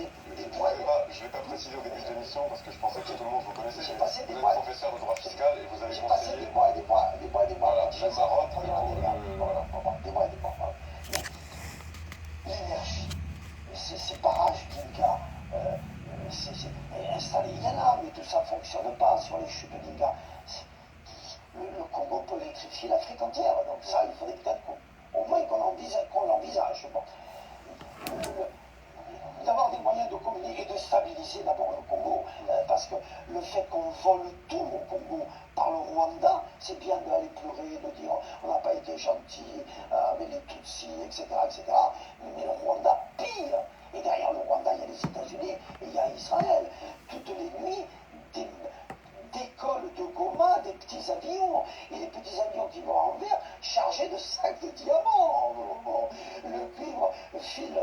Je ne l'ai pas précisé au début de l'émission parce que je pensais que tout le monde vous connaissait. Vous êtes professeur de droit fiscal et vous avez conseillé. Des mois et des mois. Voilà, même Maroc. L'énergie, ces barrages d'Inga, installés, il y en a, mais tout ça ne fonctionne pas sur les chutes d'Inga. Le Congo peut électrifier l'Afrique entière, donc ça, il faudrait peut-être au moins qu'on l'envisage. Bon. D'avoir des moyens de communiquer et de stabiliser d'abord le Congo, parce que le fait qu'on vole tout au Congo par le Rwanda, c'est bien d'aller pleurer, de dire on n'a pas été gentil avec les Tutsis, etc., etc. Mais le Rwanda pire. Et derrière le Rwanda, il y a les États-Unis et il y a Israël. Toutes les nuits, des cols de Goma, des petits avions, et les petits avions qui vont en verre chargés de sacs de diamants. Le cuivre file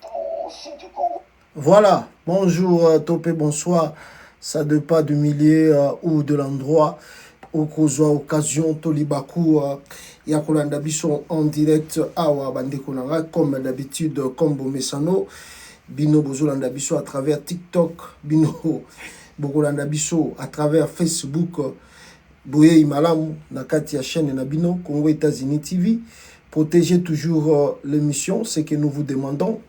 au sud du Congo. Voilà, bonjour Topé, bonsoir. Ça ne pas du milieu ou de l'endroit où qu'on occasion Tolibaku Yakolanda Biso en direct Awa Bandekonanga comme d'habitude comme Bomesano Bino Bozolanda Biso à travers TikTok, Bino Bogolanda Biso à travers Facebook, Boye Imalamu Nakati ya chaîne Nabino Congo États-Unis TV. Protégez toujours l'émission, c'est que nous vous demandons.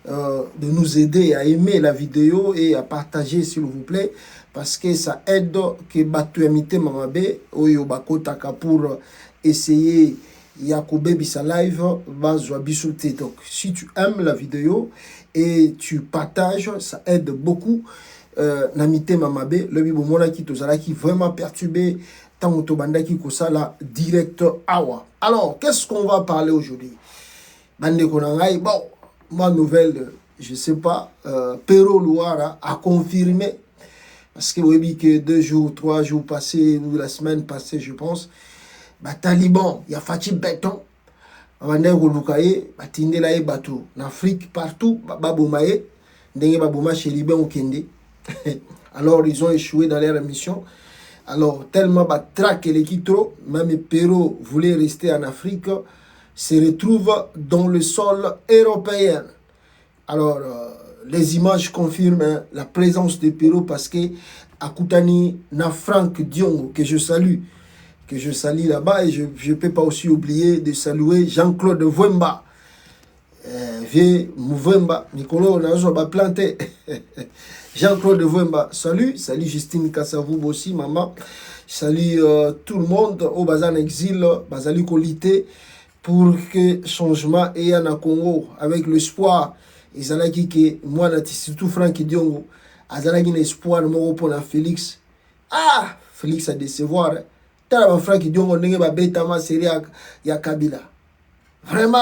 De nous aider à aimer la vidéo et à partager s'il vous plaît parce que ça aide que Batuamite Mamabe Oyo Bakotaka pour essayer Yakoube Bisa Live Bazwa Bisoute. Donc si tu aimes la vidéo et tu partages, ça aide beaucoup. Namite Mamabe le Bibomona qui tozala qui vraiment perturbé tant Tobanda qui kosala direct awa. Alors qu'est-ce qu'on va parler aujourd'hui? Bande Konangai, bon. Ma nouvelle, je ne sais pas, Pero Louara a confirmé, parce que oui, que 2 jours, 3 jours passés, ou la semaine passée, je pense, Taliban, il y a Fatih Béton, Abandé Rouloukaye, Batindelaye Batou, en Afrique, partout, Baboumaye, Ndenge Babouma chez Liban ou Kende. Alors, ils ont échoué dans leur mission. Alors, tellement Batraque et l'équitro, même Pero voulait rester en Afrique, se retrouve dans le sol européen. Alors, les images confirment la présence de Pero parce que à Koutani, na Franck Diongo, que je salue là-bas, et je ne peux pas aussi oublier de saluer Jean-Claude Vwemba. Vieux Mouvemba, Nicolas, on a planté. Jean-Claude Vwemba, salut Justine Kassavou aussi, maman. Salut tout le monde au Bazan Exil, Bazali Kolité. Pour que changement ait en Congo avec l'espoir ezalaki que moi surtout Franck Diongo azalaki na espoir moko pour la Félix Félix a décevoir tala Franck Diongo ndenge ba betama série ya Kabila vraiment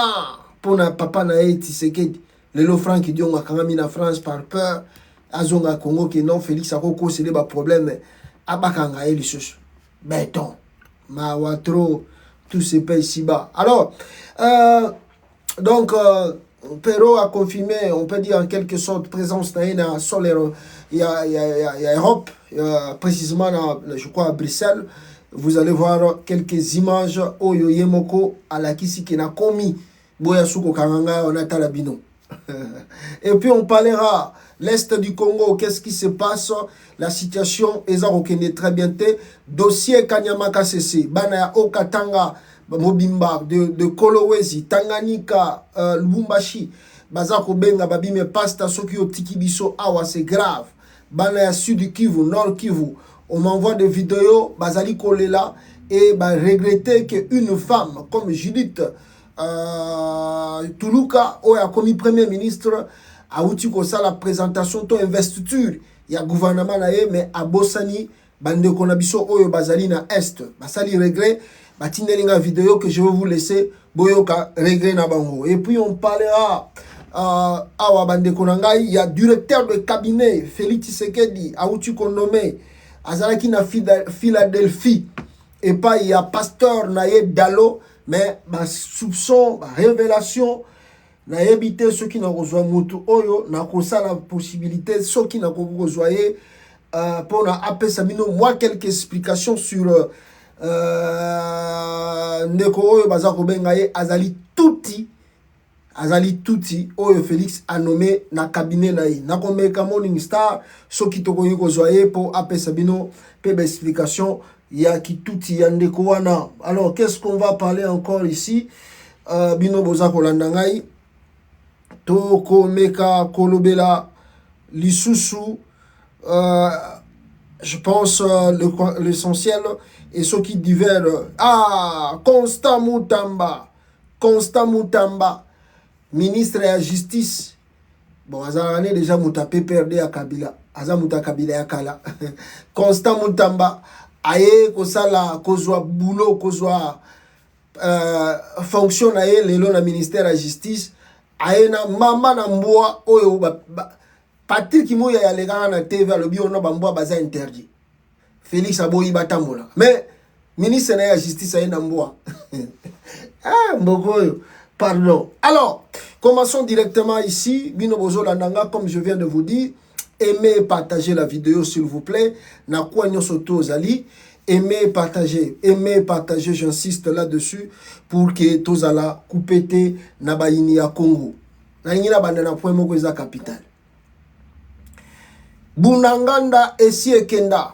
pour na papa na Tshisekedi lelo Franck Diongo akangami na France par peur azonga Congo que non Félix akoko c'est ba problème abakanga lisusu béton ma watro tout se paye si bas. Alors, donc, Pero a confirmé, on peut dire en quelque sorte, présence dans sol il y a Europe, précisément, je crois, à Bruxelles. Vous allez voir quelques images au Yemoko à la Kisi qui n'a commis Boyasuko Karanga, on a Talabino. Et puis, on parlera l'Est du Congo, qu'est-ce qui se passe, la situation, Ezarokene très bientôt, dossier Kanyamaka CC, Banaya Okatanga, Mobimba, de Kolowezi, Tanganyika, Lubumbashi, Bazako Benga, Babime Pasta, Sokyo Tikibiso, Awa, c'est grave. Banaya Sud Kivu, Nord Kivu, on m'envoie des vidéos, Bazali Kolela, et regretter qu'une femme comme Judith Toulouka, où a commis Premier ministre, a outil comme ça la présentation de investiture il y a gouvernement là mais à Bossani bande konabiso oyo bazali na est basali regret batindelinga vidéo que je vais vous laisser boyoka regret na bango. Et puis on parlera awa bande konangai il y a directeur de cabinet Félix Tshisekedi a outil qu'on nommé azalaki na Philadelphie et pas il y a pasteur naye Dalo mais soupçon révélation na yebite ceux qui n'ont rejoint mutu oyo na kosa la possibilité ceux qui n'ont rejoint pour na appeler Samino moi quelques explications sur neko oyo bazako bengaye azali touti azali tuti oyo Félix a nommé na cabinet na ye na komeka Morning Star soki tokoki kozwa ye po apesa bino pe ba explication ya kituti ya ndeko wana. Alors qu'est-ce qu'on va parler encore ici? Bino boza kolanda ngai tokomeka kolobela lisusu je pense l'essentiel et ceux qui divergent. Constant Mutamba, ministre de la justice. Bon, azarane déjà mutape perdé à Kabila. Azamuta Kabila ya kala. Constant Mutamba aye kosala kozwa boulot kozwa fonction aye lelo na ministère de la justice. Aye na mama na mboa oyo Patrick Moya ya legana na TV alobi ono bamboa baza interdit. Félix Aboyi batambola. Mais ministre de la justice aye na mboa. Mbokoyo. Pardon. Alors, commençons directement ici. Bino bozo landanga, comme je viens de vous dire. Aimez et partagez la vidéo, s'il vous plaît. Na kwa nyoso to zali. Aimez et partagez, j'insiste là-dessus. Pour que tozala coupete na bayini ya Congo. Na ingina bandana point moko eza capital. Bunanganda esi ekenda.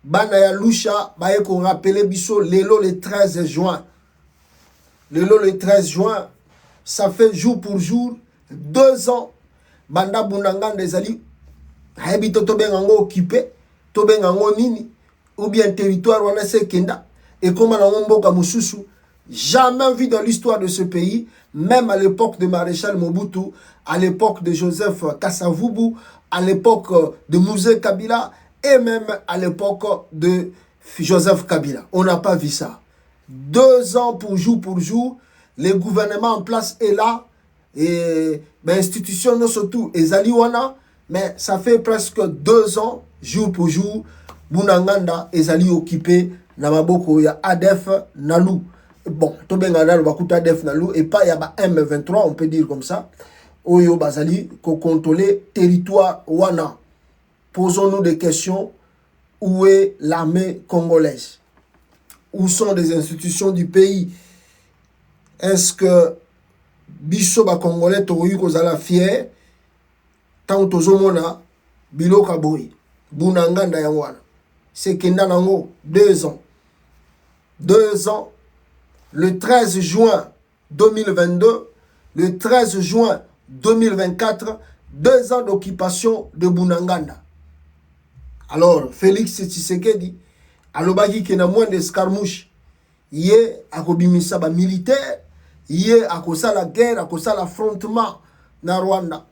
Bana ya Lusha baye ko rappeler biso lelo le 13 juin. Lelo le 13 juin, ça fait jour pour jour 2 ans banda Bunanganda ezali haibito to bengango occupé, to bengango nini ou bien territoire wana se kenda et comme na mboka mususu jamais vu dans l'histoire de ce pays, même à l'époque de Maréchal Mobutu, à l'époque de Joseph Kasavubu, à l'époque de Mouzé Kabila et même à l'époque de Joseph Kabila. On n'a pas vu ça. 2 ans pour jour, le gouvernement en place est là, et l'institution surtout est Zaliwana, mais ça fait presque 2 ans, jour pour jour, Bunanganda est Zali occupé, Namaboko ya ADF Nalou. Bon, Tobengana Bakuta ADF Nalou, et pas Yaba M23, on peut dire comme ça. Oyo Bazali, ko contrôler territoire Wana. Posons-nous des questions. Où est l'armée congolaise? Où sont les institutions du pays? Est-ce que biso ba congolais tokoki kozala fier tant tozomona biloka boy Bunanganda yango wana sekenda nango 2 ans. 2 ans. Le 13 juin 2022, le 13 juin 2024, 2 ans d'occupation de Bunanganda. Alors, Félix Tshisekedi, alobaki ke na moins d'escarmouche, yé akobimisa ba militaire, yé akosala guerre, akosala affrontement na Rwanda.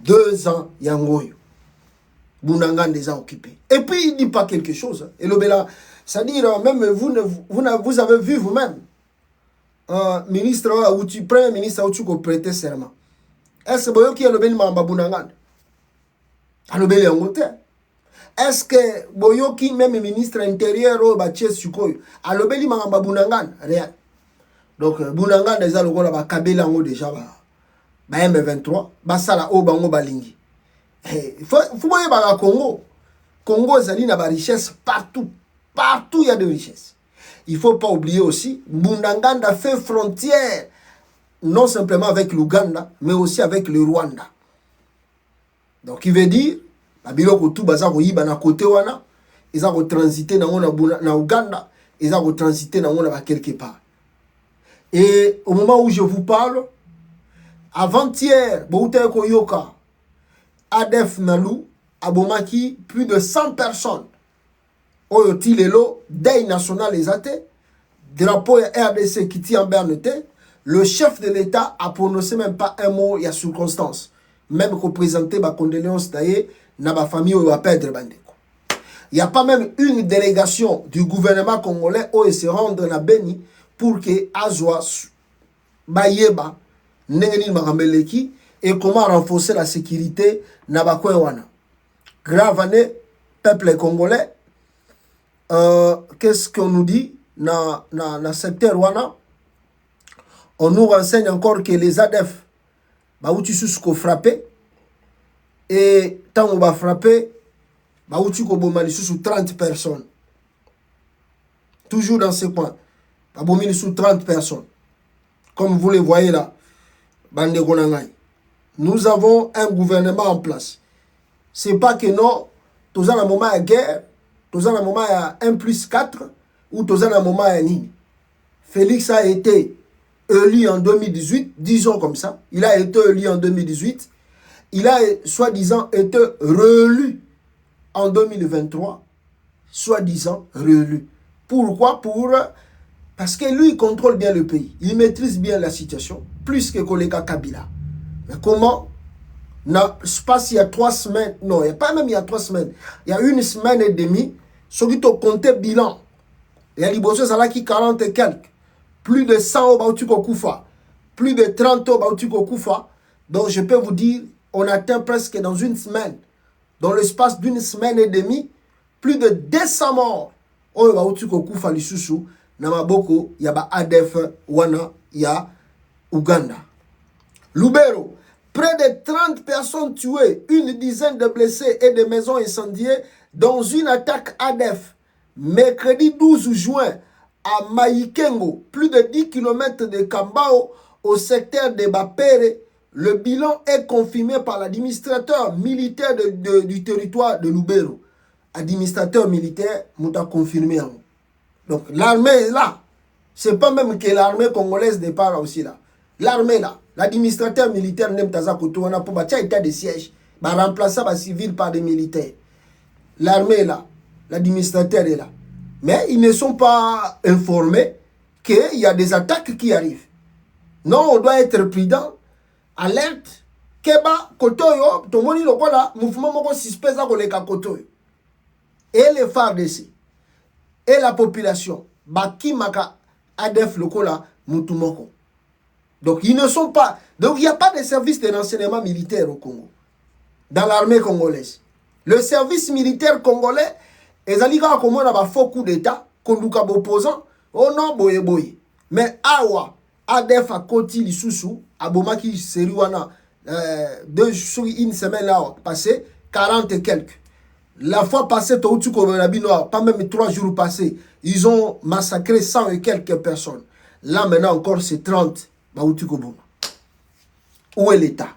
2 ans yangoyo. Bunanganda déjà occupé. Et puis il dit pas quelque chose. Et l'obéla, c'est-à-dire même vous avez vu vous-même, ministre Aouti, premier ministre Aouti ko prêter serment. Est-ce que boyoki alobeli mamba Bunanganda? Alobeli yangote. Est-ce que boyoki même ministre intérieur ou batie sukoyo alobeli mamba Bunanganda? Rien. Donc Bunanganda déjà lokola ba kabela ngo déjà ba M23 basala o bango balingi. Faut boye ba Congo. Congo ezali na ba richesse partout. Partout il y a de richesses. Il ne faut pas oublier aussi, Bunanganda fait frontière, non simplement avec l'Ouganda, mais aussi avec le Rwanda. Donc, il veut dire, Babiloko tout bazar yiba na côté wana, ils ont transité na Ouganda, ils ont transité na quelque part. Et au moment où je vous parle, avant-hier, Bouteko Koyoka, Adef Nalou, Abomaki, plus de 100 personnes. Oyoti lelo, deuil national exaté, drapeau RDC qui tient en bernete, le chef de l'État a prononcé même pas un mot, il y a circonstance. Même qu'on présentait ma condoléance d'ailleurs, na ma famille ou à perdre bandeko. Il n'y a pas même une délégation du gouvernement congolais où se rendre na Beni pour que Azwa Bayeba Nengeni Mahameleki et comment renforcer la sécurité na Bakwewana. Grave année, peuple congolais. Qu'est-ce qu'on nous dit dans le secteur Wana? On nous renseigne encore que les ADF ont frappé et tant on va frapper, sous 30 personnes. Toujours dans ce coin, sous 30 personnes. Comme vous le voyez là, Bande Gonangai. Nous avons un gouvernement en place. C'est pas que non, tous en un moment de guerre, tous en un moment à 1+4, ou tous en un moment à Nini. Félix a été élu en 2018, disons comme ça. Il a été élu en 2018. Il a, soi-disant, été réélu en 2023. Soi-disant, réélu. Pourquoi? Parce que lui, il contrôle bien le pays. Il maîtrise bien la situation, plus que Koleka Kabila. Mais comment? Non, je passe il y a 3 semaines. Non, il n'y a pas même il y a 3 semaines. Il y a 1 semaine et demie. Ceux qui ont compté bilan. Il y a Liboso Zalaki 40 et quelques. Plus de 100 au Bautiko Koufa. Plus de 30 au Bautiko Koufa. Donc je peux vous dire, on atteint presque dans 1 semaine. Dans l'espace d'1 semaine et demie, plus de 200 morts. Au Bautiko Koufa Lissusou. Namaboko, il y a ADF, Wana, il y a Ouganda. Lubero. Près de 30 personnes tuées, 1 dizaine de blessés et des maisons incendiées dans une attaque ADF. Mercredi 12 juin, à Maïkengo, plus de 10 km de Kambao, au secteur de Bapere, le bilan est confirmé par l'administrateur militaire du territoire de Lubero. Administrateur militaire, m'a confirmé. Donc l'armée est là. C'est pas même que l'armée congolaise n'est pas là aussi là. L'armée là. L'administrateur militaire n'est pas là pour bâtir état de siège. Va remplacer les civils par des militaires. L'armée est là. L'administrateur est là. Mais ils ne sont pas informés qu'il y a des attaques qui arrivent. Non, on doit être prudent. Alerte. Keba, Kotoyo, Tomoni Lokola, mouvement moko suspect à Koleka Kotoyo. Et les FARDC. Et la population. Baki Maka ADF Lokola, Moutoumoko. Donc, ils ne sont pas... Donc, il n'y a pas de service de renseignement militaire au Congo. Dans l'armée congolaise. Le service militaire congolais, ils ont comme un faux coup d'État, conduit opposant, oh non, boye boye. Mais Awa, ADF a Koti Lissousou, à Bomaki Seriwana, 1 semaine là, passé, 40 et quelques. La fois passée, pas même 3 jours passés, ils ont massacré 100 et quelques personnes. Là, maintenant, encore, c'est 30. Où est l'État?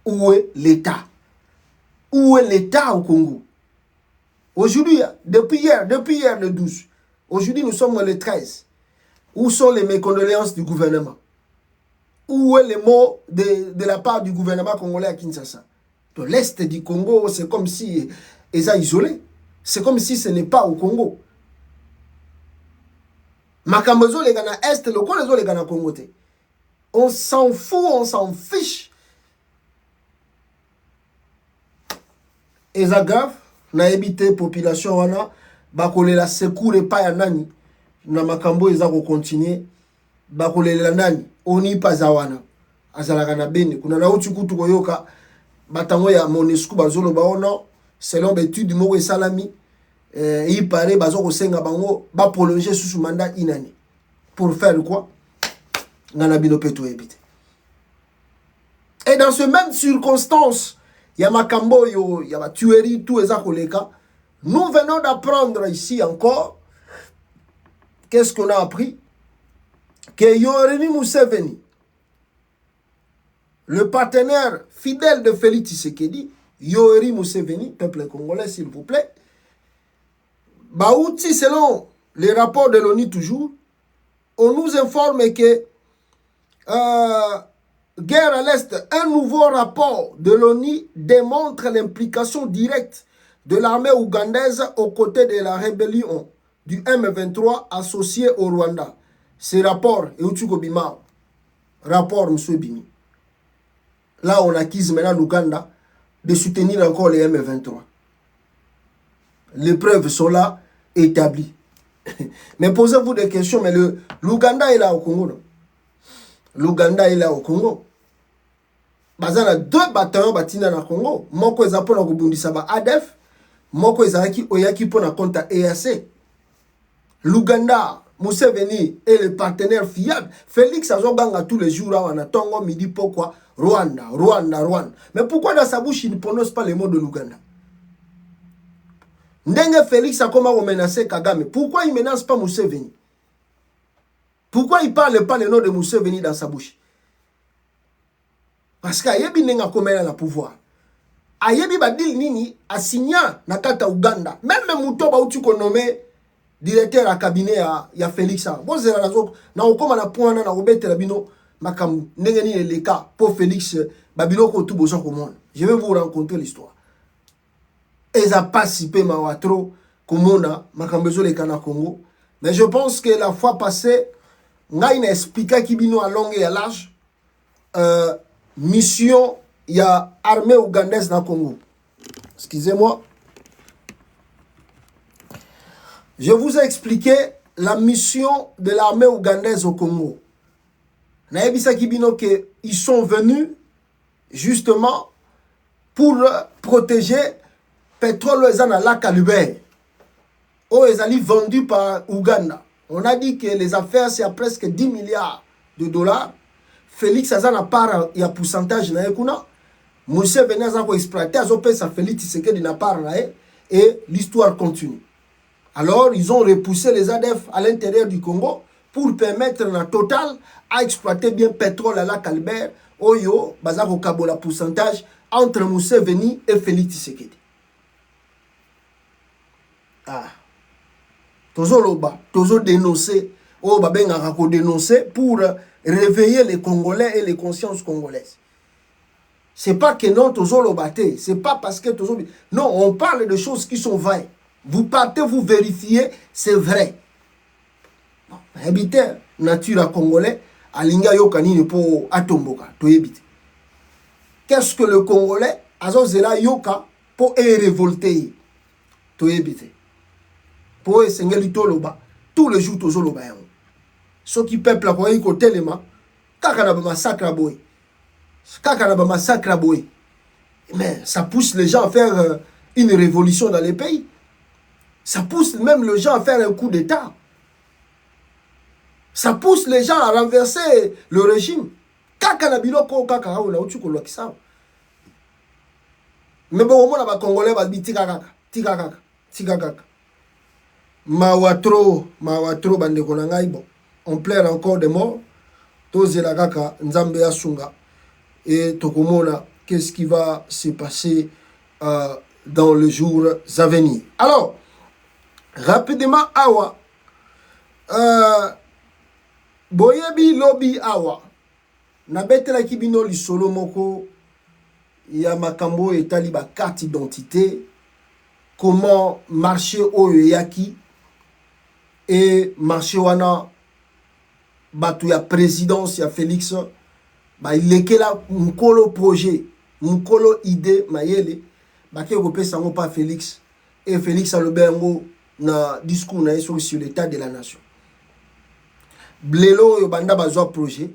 Où est l'État? Où est l'État au Congo? Aujourd'hui, depuis hier le 12, aujourd'hui nous sommes le 13. Où sont les mécondoléances du gouvernement? Où est les mots de la part du gouvernement congolais à Kinshasa? De l'Est du Congo, c'est comme si ils ont isolé. C'est comme si ce n'est pas au Congo. Makambozo les Ghana Est, le Congo les Ghana Congo. On s'en fout, on s'en fiche. Et ça grave, na évité population wana, bakole la secours pas ya nani, na makambo eza ko continuer, bakole la nani, oni pas awana, azalaka na bene, kuna na uti kutu koyoka, batango ya Monesco bazolo baono, selon l'étude moko esalami, il paraît bazo ko senga bango, ba prolonger sous mandat inani. Pour faire quoi? Et dans ce même circonstance, il y a Makambo, il y a ma tuerie, tout les akoleka. Nous venons d'apprendre ici encore, qu'est-ce qu'on a appris? Que Yoweri Museveni, le partenaire fidèle de Félix Tshisekedi, Yoweri Museveni, peuple congolais s'il vous plaît, Baouti, selon les rapports de l'ONU toujours, on nous informe que guerre à l'Est, un nouveau rapport de l'ONU démontre l'implication directe de l'armée ougandaise aux côtés de la rébellion du M23 associée au Rwanda. Ce rapport, rapport M. Bimi. Là, on accuse maintenant l'Ouganda de soutenir encore les M23. Les preuves sont là, établies. Mais posez-vous des questions, mais l'Ouganda est là au Congo, non? L'Ouganda est là au Congo. Bazana 2 bataillons batina na Congo. Moko ezapo na kubundisa ba ADF. Moko ezaki oyaki po na compte EAC. L'Ouganda, Museveni est le partenaire fiable. Félix azoganga tous les jours à Tongo midi pourquoi Rwanda. Mais pourquoi dans sa bouche il ne prononce pas les mots de l'Ouganda? Ndenge Félix a comment menacer Kagame. Pourquoi il menace pas Museveni? Pourquoi il ne parle pas le nom de Museveni dans sa bouche? Parce qu'il y a le pouvoir. Ayebi badil nini asigna na kata Uganda. Même Mutoba où tu nommé directeur à cabinet ya Félix. Bon c'est la raison na okoma na point na obete labino makam ndengeni le cas pour Félix babilo ko tout besoin au monde. Je vais vous raconter l'histoire. Ils ont participé mawatro komona makambezo le kana Congo. Mais je pense que la fois passée nga ina expliqué kibino à longue et à large mission il y a armée ougandaise dans le Congo. Excusez-moi. Je vous ai expliqué la mission de l'armée ougandaise au Congo. Ils sont venus justement pour protéger le pétrole dans le lac Albert. Ils ont vendu par Ouganda. On a dit que les affaires, c'est à presque 10 milliards de dollars. Félix Azana part, il y a pourcentage. Monsieur venait à exploiter, sa Félix Tshisekedi n'a pas et l'histoire continue. Alors, ils ont repoussé les ADF à l'intérieur du Congo pour permettre à Total à exploiter bien pétrole à la Calbert, Oyo, Bazako Kabola pourcentage entre Museveni et Félix Tshisekedi. Ah. Tozo loba, tozo dénoncer, oh babenga rako dénoncer pour réveiller les Congolais et les consciences congolaises. C'est pas que non, tozo lobaté. C'est pas parce que tozo... Non, on parle de choses qui sont vraies. Vous partez, vous vérifiez, c'est vrai. Bon, habiter nature congolais, alinga yokanine pour atomboka, to éviter. Qu'est-ce que le Congolais, azozela yoka pour révolter, to éviter. Pour esengeli toloba, tous les jours tozo loba yango. Ceux qui peuple kwa yiko telema, kaka na ba massacre boy. Mais ça pousse les gens à faire une révolution dans les pays. Ça pousse même les gens à faire un coup d'État. Ça pousse les gens à renverser le régime. Mais bon, on a Congolais qui disent tika. Mawatro, bande konangai bon. On pleure encore de morts. Tozela kaka nzambe asunga. Et Tokomona, qu'est-ce qui va se passer dans les jours à venir. Alors, rapidement, Awa. Boyebi lobby Awa. Nabetela kibino li solo moko. Ya makambo etali ba carte d'identité. Comment marcher au yaki. Et marcher wana. Batu ya présidence ya Félix. Bah il est que là mukolo projet mukolo idée mayele bah que repé sango pas Félix et Félix a le bengo na discours na sur l'état de la nation blelo yo banda bazwa projet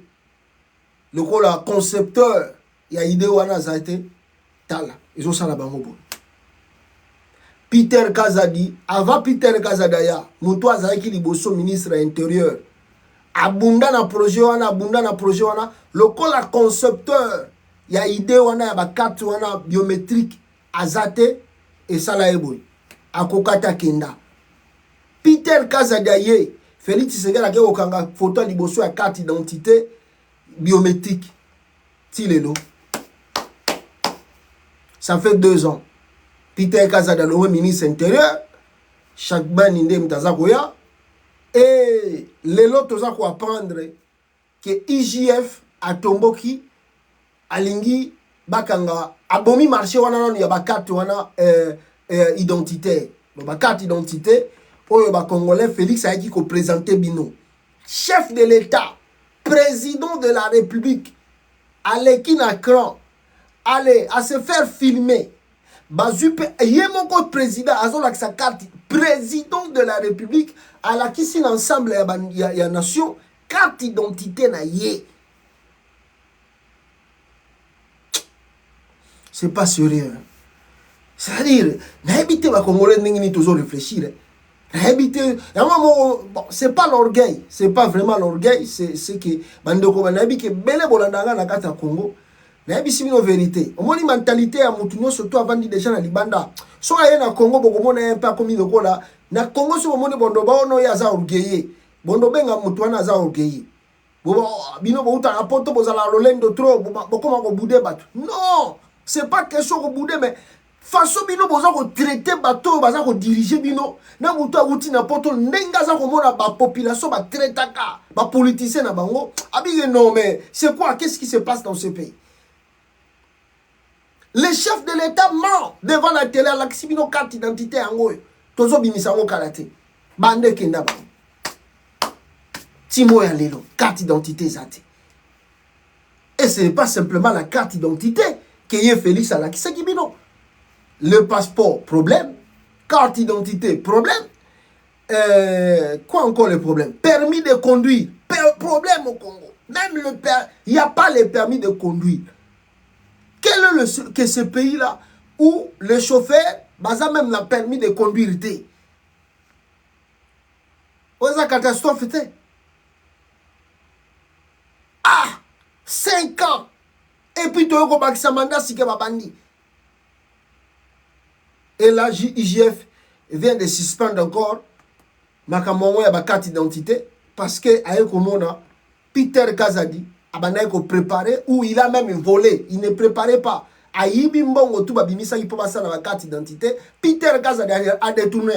le kola concepteur ya idée wana zaite tala ils ont ça la bango bon Peter Kazadi avant Peter Kazadaya muto azaki liboso ministre intérieur abunda na projet wana lokola concepteur ya idée wana ya ba carte wana biométrique azate et sala eboy akokata kenda Peter Kazadaye Félix Tshisekedi ke okanga photo liboso ya carte d'identité biométrique tilelo ça fait 2 ans Peter Kazada le ministre intérieur chaque ban inde mtazakoya. Et les lots ont apprendre que IJF a tomboki alingi bakanga abomi marché wana non ya bakarte wana identitaire. Ba carte identité oyo ba congolais Félix a qui ko présenter bino. Chef de l'État, président de la République, allez qui na cran, allez à se faire filmer. Bazupe yemoko président azola sa carte président de la République à la qui sin ensemble ya nation carte d'identité na yé. C'est pas sérieux. C'est-à-dire, n'habitez pas Congolais n'engini toujours réfléchir. N'habitez, bon, c'est pas l'orgueil, c'est pas vraiment l'orgueil, c'est que bandoko n'habite que belle bolandanga na kata Congo. N'habite une vérité. Au moins une mentalité à mutunyo surtout avant de déjà na libanda. So aye na Congo bokomona un peu comme le kola. Na Congo so monde bondo ba ono ya za orgueillé. bondo benga mutu wana za orgueil bino bouta na poto bozala rolendo trop bokoma ko bouder bato. Non, c'est pas question ko bouder, mais façon bino boza ko traiter bato baza ko diriger bino na mutu awuti na poto ndenga za ko mona ba population ba traitaka ba politicien na bango abige. Non, mais c'est quoi, qu'est-ce qui se passe dans ce pays? Les chefs de l'État ment devant la télé à l'axibino carte d'identité ango tozo bimisango karate bande kenda ba timo ya lelo carte d'identité zati. Et ce n'est pas simplement la carte d'identité qui est Félix Alakisaki bino. Le passeport, problème. Carte d'identité, problème. Quoi encore le problème? Permis de conduire, problème au Congo. Même le il n'y a pas le permis de conduire. Quel est que ce pays-là où le chauffeur, baza même la permis de conduire était? Oza catastrophe était. Ah, 5 ans. Et puis tu as bakisa mandat si ke babandi. Et là, IGF vient de suspendre encore Makamongo ya ba carte d'identité parce que aye komona Peter Kazadi abana ko préparer ou il a même volé, il ne préparait pas. Ayibi mbongo tout babimisa il peut passer na ba carte d'identité. Peter Kazadi a détourné.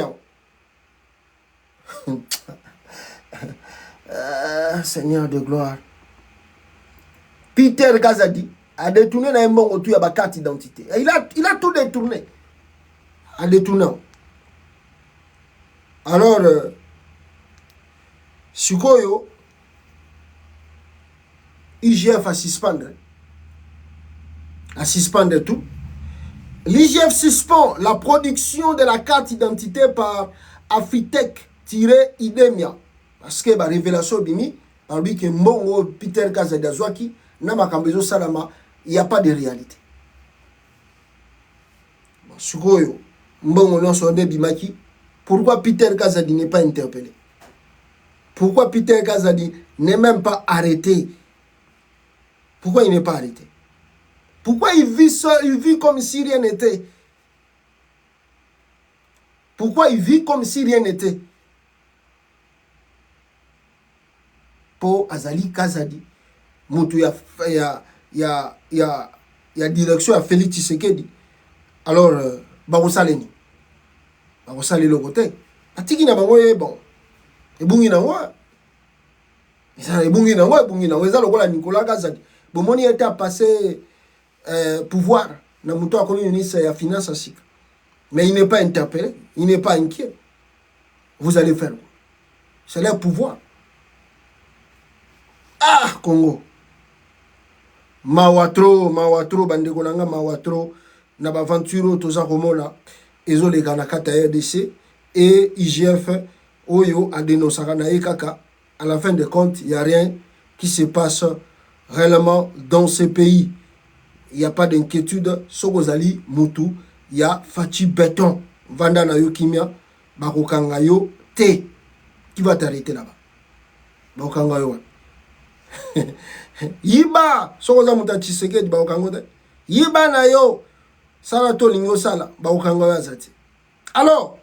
Seigneur de gloire. Peter Kazadi a détourné na mbongo tout ya ba carte d'identité. Il a tout détourné. A détourné. Alors Sukoyo IGF a suspendre tout. L'IGF suspend la production de la carte d'identité par Afritech-Idemia. Parce que la révélation bimi, par lui que Mbongo Peter Kazadazwaki, n'a pas kambezo salama, il n'y a pas de réalité. Sukoyo, Mbongo non sonde bimaki, pourquoi Peter Kazadi n'est pas interpellé? Pourquoi Peter Kazadi n'est même pas arrêté? Pourquoi il n'est pas arrêté? Pourquoi il vit seul, il vit comme si rien n'était? Pourquoi il vit comme si rien n'était? Pour Azali Kazadi, Moutou ya direction à Félix Tshisekedi. Alors, Barosaleni. Barosali le côté. Atiki na bango bon. Ebungi na wa. Ebungi na wa. Eza lokola Nicolas Kazadi. Bomoni était passé pouvoir na muto a connu ministre ya finance asika. Mais il n'est pas interpellé, il n'est pas inquiet. Vous allez faire quoi? C'est leur pouvoir. Ah, Congo. Mawatro, bandeko nanga mawatro na baventuro toza komona ezo le kana kata RDC et IGF Oyo a dénoncé na kaka. À la fin de compte, il n'y a rien qui se passe réellement dans ce pays. Il n'y a pas d'inquiétude. Sogozali, Moutou, il y a Fachi Béton, Vanda na yo kimia, Bakokanga yo, te. Qui va t'arrêter là-bas? Bakokanga yo. Yiba, Sogoza Mouta Tshisekedi, Bakokanga te. Yiba na yo, Salato Lingo Sala, Bakokanga yo azati. Alors,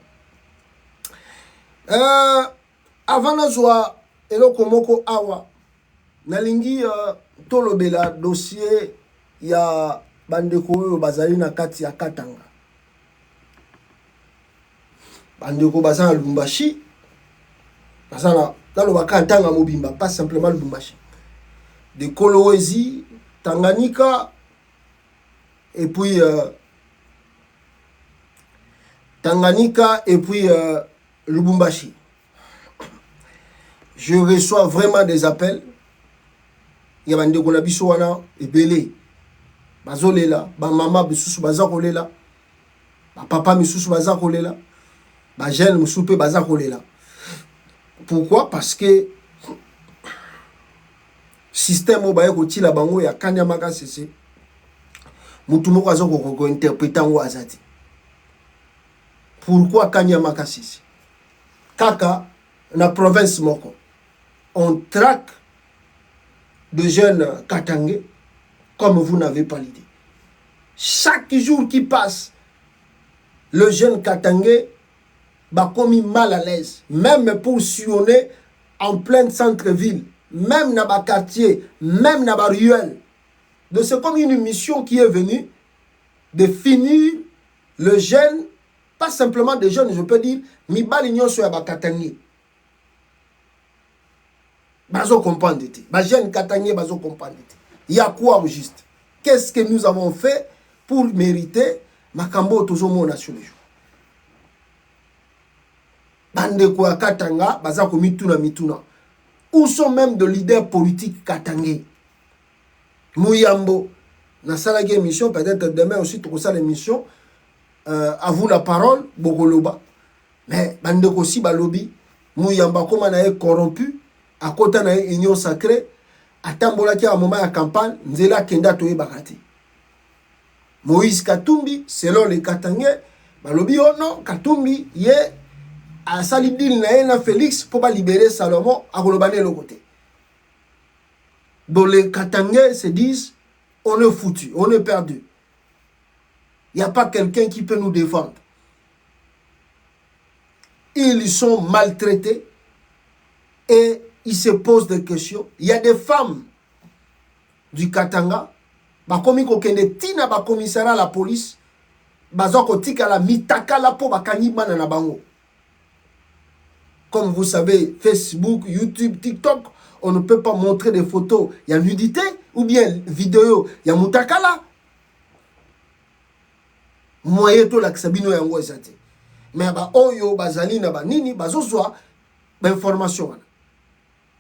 avant na zoa, eloko moko awa, nalingi tolobela dossier ya bandeko oyo bazali na kati ya Katanga. Bandeko bazana Lubumbashi, bazana naloba Katanga mobimba, pas simplement Lubumbashi. De Kolwezi, Tanganyika, et puis Lubumbashi. Je reçois vraiment des appels. Il y a des gens qui sont là, et belé. Bazolela, ba mama bisusu bazakolela. Ba papa bisusu bazakolela. Ba jeune musupe bazakolela. Pourquoi? Parce que système au baye ko tila bango ya kanyamaka sese. Mutu moko azoko ko interpréter ngo azati. Pourquoi kanyamaka sese? Kaka na province moko. On traque de jeunes Katangais comme vous n'avez pas l'idée. Chaque jour qui passe, le jeune Katangais va commis mal à l'aise, même pour sillonner en plein centre-ville, même dans le quartier, même dans le ruelle. Donc c'est comme une mission qui est venue de finir le jeune, pas simplement des jeunes, je peux dire, mi balignon sur la Katangé. Bazo comprendre. Ba jeune Katangé, bazo comprendre. Il y a quoi au juste? Qu'est-ce que nous avons fait pour mériter Makambo Tozomo sur les jours? Bande kwa Katanga, bazako mituna mituna. Où sont même de leaders politiques Katangé? Mouyambo, na salagi émission, peut-être demain aussi, tu as l'émission, à vous la parole, Bogoloba. Mais bande aussi balobi, Mouyamba, comme on a corrompu, à côté de l'union sacrée, à Tambola qui a un moment à campagne, Nzela Kenda Toye Bakati. Moïse Katumbi, selon les Katangé, balobi, oh non, Katumbi, yé, à Salidil na Félix, pour pas libérer Salomon, à Golobane le côté. Donc les Katangais se disent, on est foutu, on est perdu. Il n'y a pas quelqu'un qui peut nous défendre. Ils sont maltraités et ils se posent des questions. Il y a des femmes du Katanga, comme ils tina ba commissariat à la police, la mitaka la po bakani banana bango. Comme vous savez, Facebook, YouTube, TikTok, on ne peut pas montrer des photos. Il y a nudité ou bien vidéo. Il y a mutakala. Moyen to la sabino yango ezate. Mais ba oyo bazali na ba nini bazozwa ba information.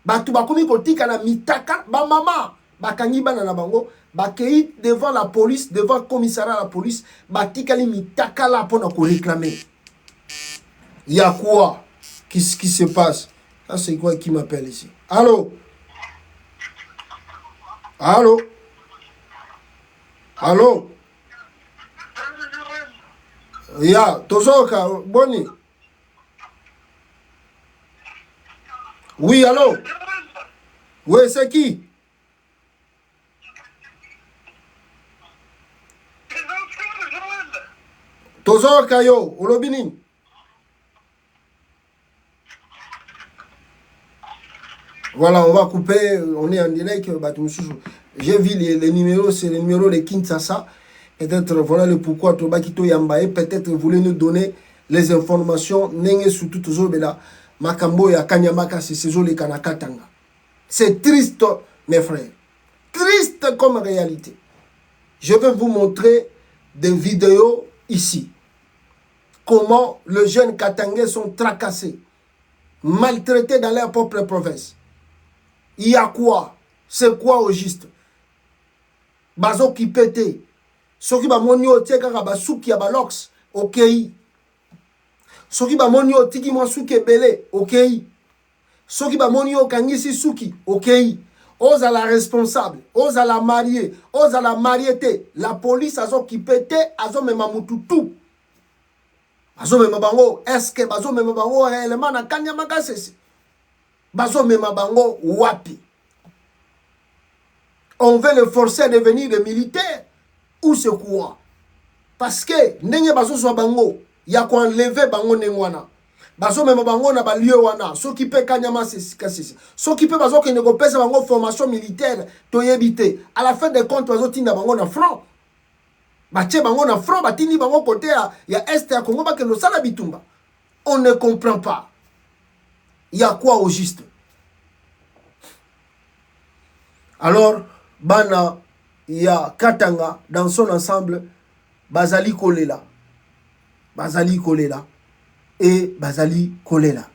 Ba tu ba komi kotika na mitaka ba mama ba kangi bana na bango ba kei devant la police, devant le commissariat à la police, ba tikali mitaka la pour ko réclamer. Il y a quoi? Qu'est-ce qui se passe? Ça, c'est quoi qui m'appelle ici? Allô? Allô? Allô? Ya, Tozoka, Boni. Oui, allô? Oui, c'est qui? Tozoka, yo, Olobini. Voilà, on va couper, on est en direct. J'ai vu les numéros, c'est les numéros de Kinshasa. Peut-être, voilà le pourquoi Tobakito Yambaye, peut-être vous voulez nous donner les informations. Nenge surtout toujours là, Makambo ya Kanyamaka, c'est ces les Kanakatanga. C'est triste, mes frères. Triste comme réalité. Je vais vous montrer des vidéos ici. Comment les jeunes Katangais sont tracassés, maltraités dans leur propre province. Il y a quoi? C'est quoi au juste? Bazo qui pète. Soki ba moni o tie kaka ba souki ya ba lox, ok. Soki ba moni o tiki mo souki belé, ok. Soki ba moni o kangisi souki, ok. Oza la responsable, oza la mariée, oza la mariété. La police azo qui pète, azo mema mututu. Bazo mema bango, est-ce que bazo mema bango réellement na Kanyamaka sesi? Bazo mema bango wapi? On veut le forcer à devenir des militaires. Ou c'est quoi? Parce que nenge bazo so bango, ya ko enlever bango nengwana. Bazo mema bango na ba lieu wana, so qui peut Kanyama sesi kasisi. So qui peut bazo ke nego pesa bango formation militaire to yebité. À la fin des comptes bazo tinda bango na front. Bache bango na front, batini bango côté ya est ya Congo ba ke no sala bitumba. On ne comprend pas. Il y a quoi au juste? Alors, Bana, il y a Katanga dans son ensemble, Bazali Kolela. Bazali Kolela. Et Bazali Kolela.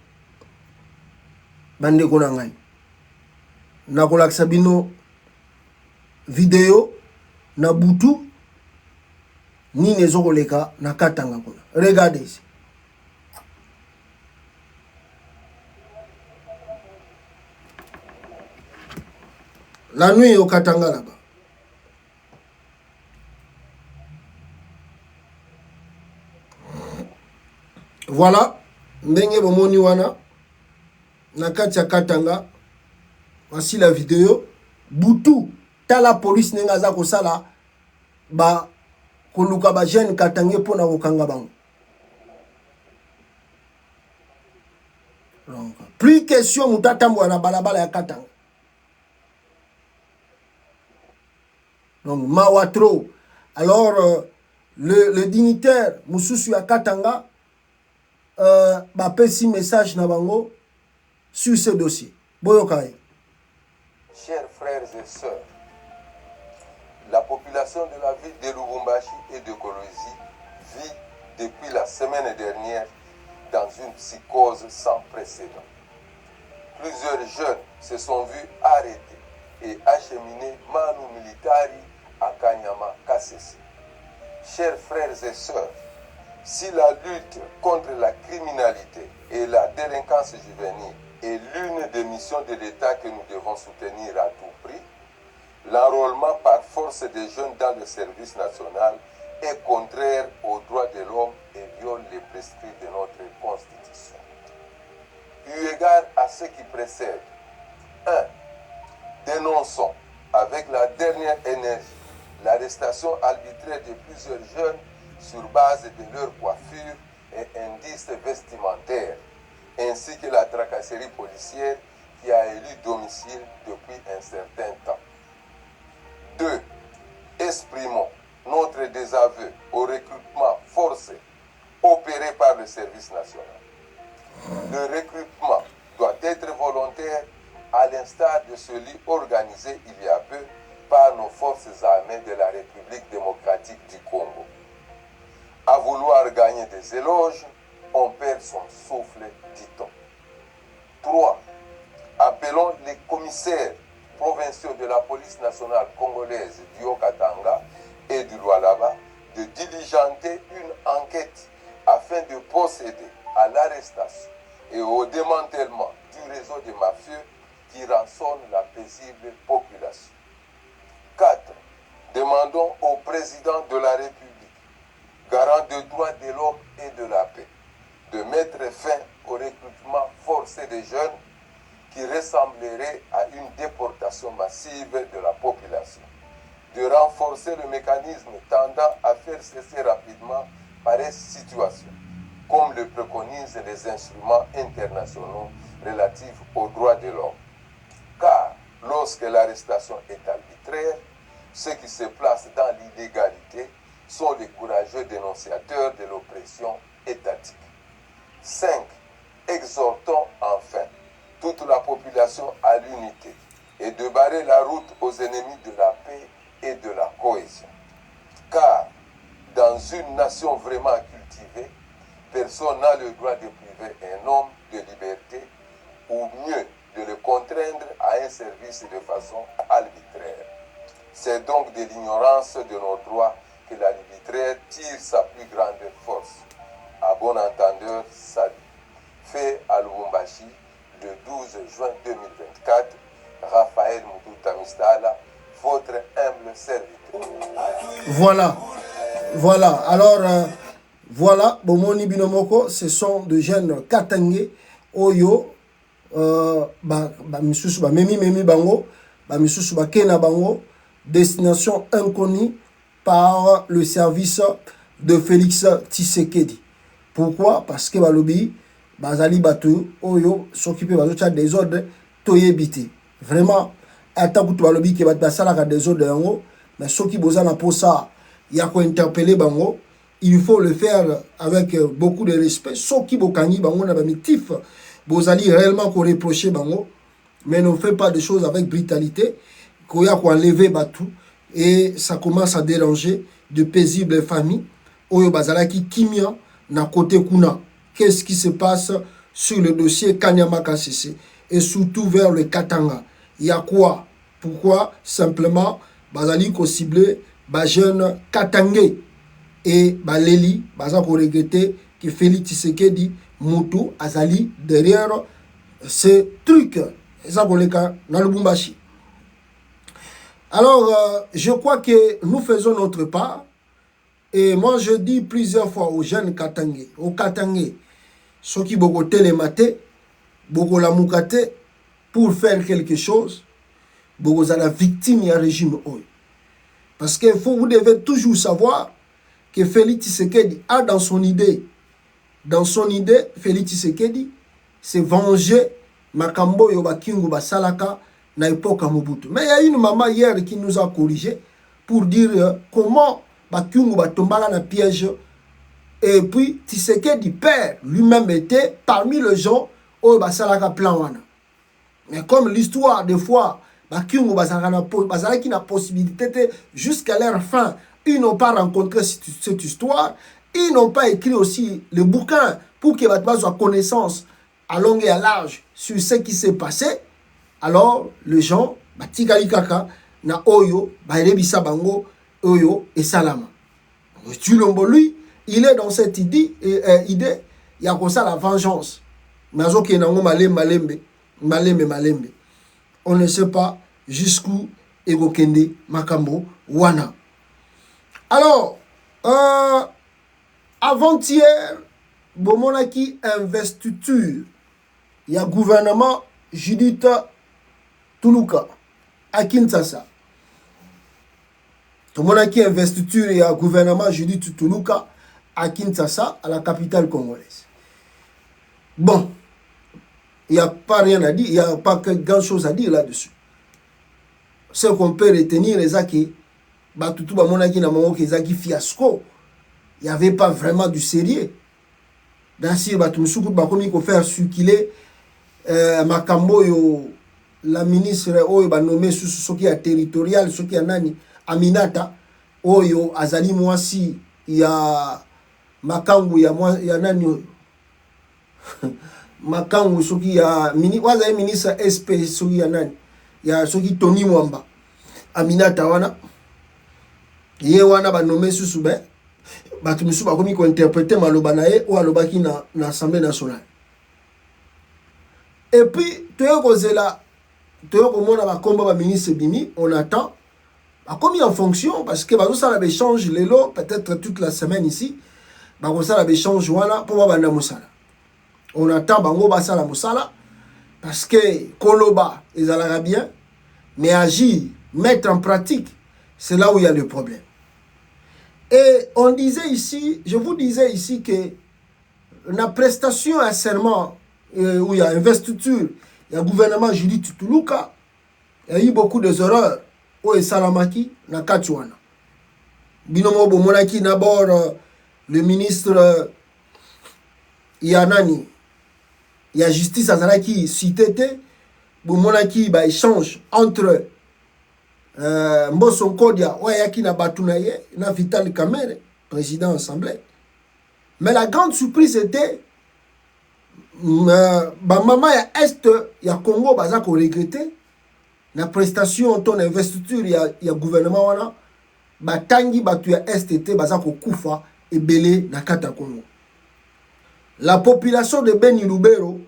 Bande Konangai. Nakolak Sabino vidéo, Nabutu, ni Nezoroleka, na Katanga. Regardez ici. La nuit au Katanga là-bas. Voilà. Ndenge bomoni wana. Nakatia Katanga. Voici la vidéo. Boutou. Ta la police nenga za kosala. Ba. Koluka ba jeune Katangé pona kokanga bango. Donc. Plus question mutatambo na balabala ya Katanga. Donc Mawatro. Alors le dignitaire Moussousou ya Katanga ba pesi message na bango sur ce dossier. Boyokai. Chers frères et sœurs, la population de la ville de Lubumbashi et de Kolwezi vit depuis la semaine dernière dans une psychose sans précédent. Plusieurs jeunes se sont vus arrêtés et acheminés manu militari à Kanyama Kasese. Chers frères et sœurs, si la lutte contre la criminalité et la délinquance juvénile est l'une des missions de l'État que nous devons soutenir à tout prix, l'enrôlement par force des jeunes dans le service national est contraire aux droits de l'homme et viole les prescrits de notre Constitution. Eu égard à ce qui précède, 1. Dénonçons avec la dernière énergie l'arrestation arbitraire de plusieurs jeunes sur base de leur coiffure et indices vestimentaires, ainsi que la tracasserie policière qui a élu domicile depuis un certain temps. 2. Exprimons notre désaveu au recrutement forcé opéré par le service national. Le recrutement doit être volontaire à l'instar de celui organisé il y a peu par nos forces armées de la République démocratique du Congo. À vouloir gagner des éloges, on perd son souffle, dit-on. 3. Appelons les commissaires provinciaux de la police nationale congolaise du Haut-Katanga et du Lualaba de diligenter une enquête afin de procéder à l'arrestation et au démantèlement du réseau de mafieux qui rançonne la paisible population. 4. Demandons au président de la République, garant des droits de l'homme et de la paix, de mettre fin au recrutement forcé des jeunes qui ressemblerait à une déportation massive de la population, de renforcer le mécanisme tendant à faire cesser rapidement pareille situation, comme le préconisent les instruments internationaux relatifs aux droits de l'homme. Car lorsque l'arrestation est arbitraire, ceux qui se placent dans l'illégalité sont les courageux dénonciateurs de l'oppression étatique. 5. Exhortons enfin toute la population à l'unité et de barrer la route aux ennemis de la paix et de la cohésion. Car dans une nation vraiment cultivée, personne n'a le droit de priver un homme de liberté ou mieux de le contraindre à un service de façon arbitraire. C'est donc de l'ignorance de nos droits que l'arbitraire tire sa plus grande force. À bon entendeur, salut. Fait à Lubumbashi le 12 juin 2024, Raphaël Mututa Mistala, votre humble serviteur. Voilà. Alors, voilà, Bomoni Binomoko, ce sont de jeunes Katangé, Oyo, Misusu, Memi Bango, Misusu, Kena Bango, destination inconnue par le service de Félix Tshisekedi. Pourquoi? Parce que Balobi, Bazali Batu, Oyo, s'occuper de des ordres, Toyebiti. Vraiment, attends que Balobi qui va te des ordres, mais ceux qui besoin pour ça, il y a quoi interpeller Bango. Il faut le faire avec beaucoup de respect. Ceux qui bokani Bango n'a pas mis tif, Bozali réellement qu'on reprocher Bango, mais ne fait pas de choses avec brutalité. Qu'on y a quoi enlever Batu et ça commence à déranger de paisibles familles. Oyo Bazalaki Kimia na côté Kuna. Qu'est-ce qui se passe sur le dossier Kanyama Kasese et surtout vers le Katanga? Il y a quoi? Pourquoi simplement Bazali ko ciblé ba jeune Katangé et Baleli Baza ko regretter que Félix Tshisekedi Moutou Azali derrière ce truc. Ça pour les cas dans le Lubumbashi. Alors, je crois que nous faisons notre part. Et moi, je dis plusieurs fois aux jeunes Katangé, aux Katangé, ceux qui beaucoup télématé, beaucoup la moukate, pour faire quelque chose, beaucoup à la victime du régime. Parce que vous devez toujours savoir que Félix Tshisekedi a dans son idée, Félix Tshisekedi, c'est venger makambo yo bakingu basalaka na époque à Mobutu. Mais il y a une maman hier qui nous a corrigé pour dire comment bakingu batombala na piège. Et puis Tshisekedi père lui-même était parmi les gens au basalaka plan wana. Mais comme l'histoire des fois bakingu bazalaki na possibilité jusqu'à leur fin, ils n'ont pas rencontré cette histoire, ils n'ont pas écrit aussi le bouquin pour que les gens aient connaissance à long et à large sur ce qui s'est passé. Alors les gens batikali kaka na oyo baelebisa bango oyo et salama. Tulombo lui, il est dans cette idée il y a comme ça la vengeance. Mais malembe. On ne sait pas jusqu'où Egokende Makambo Wana. Alors, avant-hier, Bomonaki investiture. Il y a gouvernement Judith Tuluka à Kinshasa. Bomonaki investiture, il y a gouvernement Judith Tuluka à Kinshasa, à la capitale congolaise. Bon, il n'y a pas rien à dire, il n'y a pas grand chose à dire là-dessus. Ce qu'on peut retenir, c'est que Batutu Bamonaki na Mongo Kezaki fiasco. Il n'y avait pas vraiment du sérieux. Dans ce Batumusuku Bakomi ko faire circuler Makambo yo la ministre oyo ba nommé sous ce qui est territorial, ce qui est nani Aminata oyo azali mwasi ya Makangu ya nani Makangu soki ya waza ministre SP soki ya nani ya soki Tony Mwamba Aminata wana ye wana ba nommé sous be batu misu ba komi ko interpréter maloba na ye ou alobaki na Assemblée nationale. Et puis toyo kozela toyo komona ba komba ba ministre bimi, on attend ba komi en fonction parce que ba ça la échange lelo peut-être toute la semaine ici ba ko ça la échange wana pour ba banda musala. On attend bango ba sala musala parce que koloba ezalaka bien mais agir, mettre en pratique, c'est là où il y a le problème. Et on disait ici, je vous disais ici que la prestation à serment, où il y a investiture, il y a gouvernement Judith Tuluka, il y a eu beaucoup d'erreurs. Où est Salamaki, na Kachouana. Binomo Bomonaki, d'abord, le ministre Yanani, il y a justice à Zanaki, cité, Bomonaki, bah, échange entre Mboson Kodia, Wayaki na Batunaye, na Vital Kamere, président assemblée. Mais la grande surprise était, maman ya Est, ya Congo, baza ko regretter, la prestation, ton investiture, ya gouvernement wana, batangi batu ya Est était, baza ko kufa, et belé na kata Congo. La population de Beni Lubero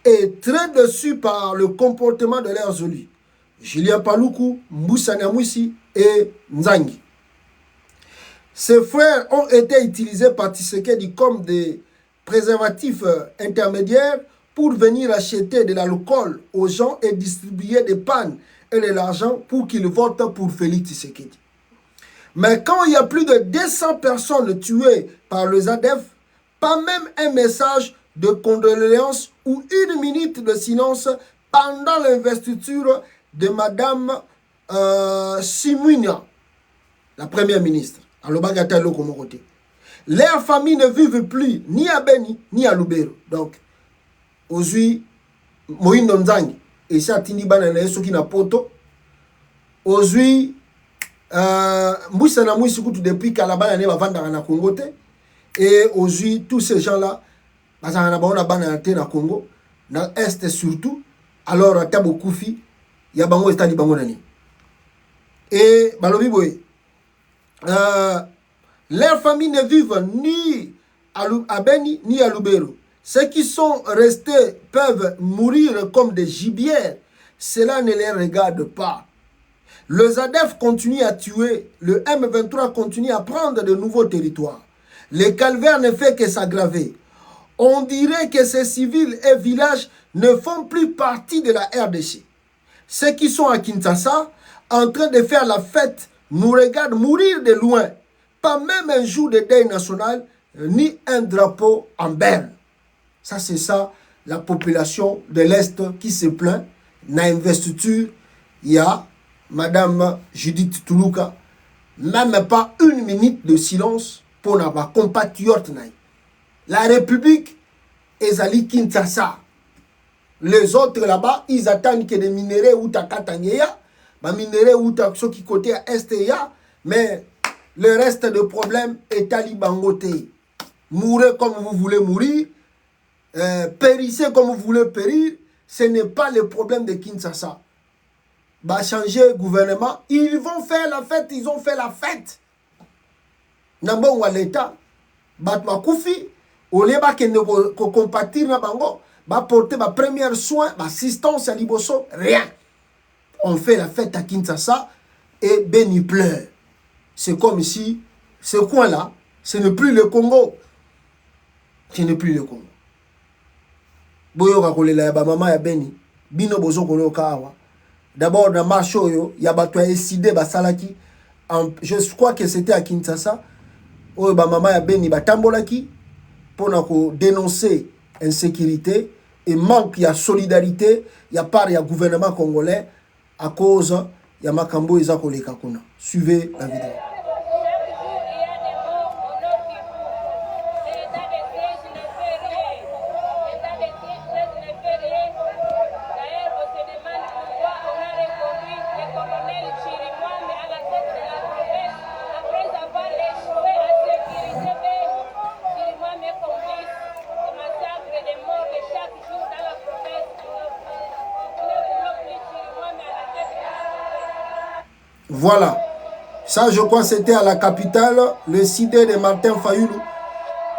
est très déçue par le comportement de leurs élus. Julien Paluku, Mboussa Nyamwisi et Nzangi. Ces frères ont été utilisés par Tshisekedi comme des préservatifs intermédiaires pour venir acheter de l'alcool aux gens et distribuer des pannes et de l'argent pour qu'ils votent pour Félix Tshisekedi. Mais quand il y a plus de 200 personnes tuées par les ADF, pas même un message de condoléances ou une minute de silence pendant l'investiture de Madame Simunia, la première ministre, à l'Obagatalo comme côté. Leurs familles ne vivent plus ni à Beni ni à Lubero. Donc, aujourd'hui, Moïno Nzangi, et ça, Tindibana Soki na poto. Aujourd'hui, Moussa na Moussa depuis Kalabana ne va vendre na Congo. Et aujourd'hui, tous ces gens-là, parce qu'on a na Congo, dans l'Est surtout, alors à Tabo Koufi, il y a bango estani bango nani. Et balobi boy, leurs familles ne vivent ni à Beni ni à Lubero. Ceux qui sont restés peuvent mourir comme des gibières. Cela ne les regarde pas. Le ZADF continue à tuer, le M23 continue à prendre de nouveaux territoires. Le calvaire ne fait que s'aggraver. On dirait que ces civils et villages ne font plus partie de la RDC. Ceux qui sont à Kinshasa, en train de faire la fête, nous regardent mourir de loin. Pas même un jour de deuil national, ni un drapeau en berne. Ça, c'est ça, la population de l'Est qui se plaint. Na investiture, il y a Madame Judith Tuluka, même pas une minute de silence pour nos compatriotes. La République est à Kinshasa. Les autres là-bas, ils attendent que des minéraux ou Takatangéa, des minéraux ou ceux qui côté à Est, mais le reste de problème est à Libangote. Mourez comme vous voulez mourir, périssez comme vous voulez périr, ce n'est pas le problème de Kinshasa. Bah, changer gouvernement, ils vont faire la fête, ils ont fait la fête. Nambon wa l'État, batma koufi, au lieu de compatir na bango, bah porter ma première soin, ma assistance à Liboso, rien. On fait la fête à Kinshasa et Beni pleure. C'est comme ici, ce coin-là, ce n'est plus le Congo. Ce n'est plus le Congo. Boyo kakolela ya ba mama ya Beni, bino bozo kolo kawa. D'abord dans marche oyo, ya bato ya décidé ba salaki, je crois que c'était à Kinshasa. Oyo ba mama ya Beni ba tambolaki pour na dénoncer insécurité et manque de solidarité y a part ya gouvernement congolais à cause ya makambo eza koleka kuna. Suivez la vidéo. Voilà. Ça, je crois, c'était à la capitale, le site de Martin Fayoulou.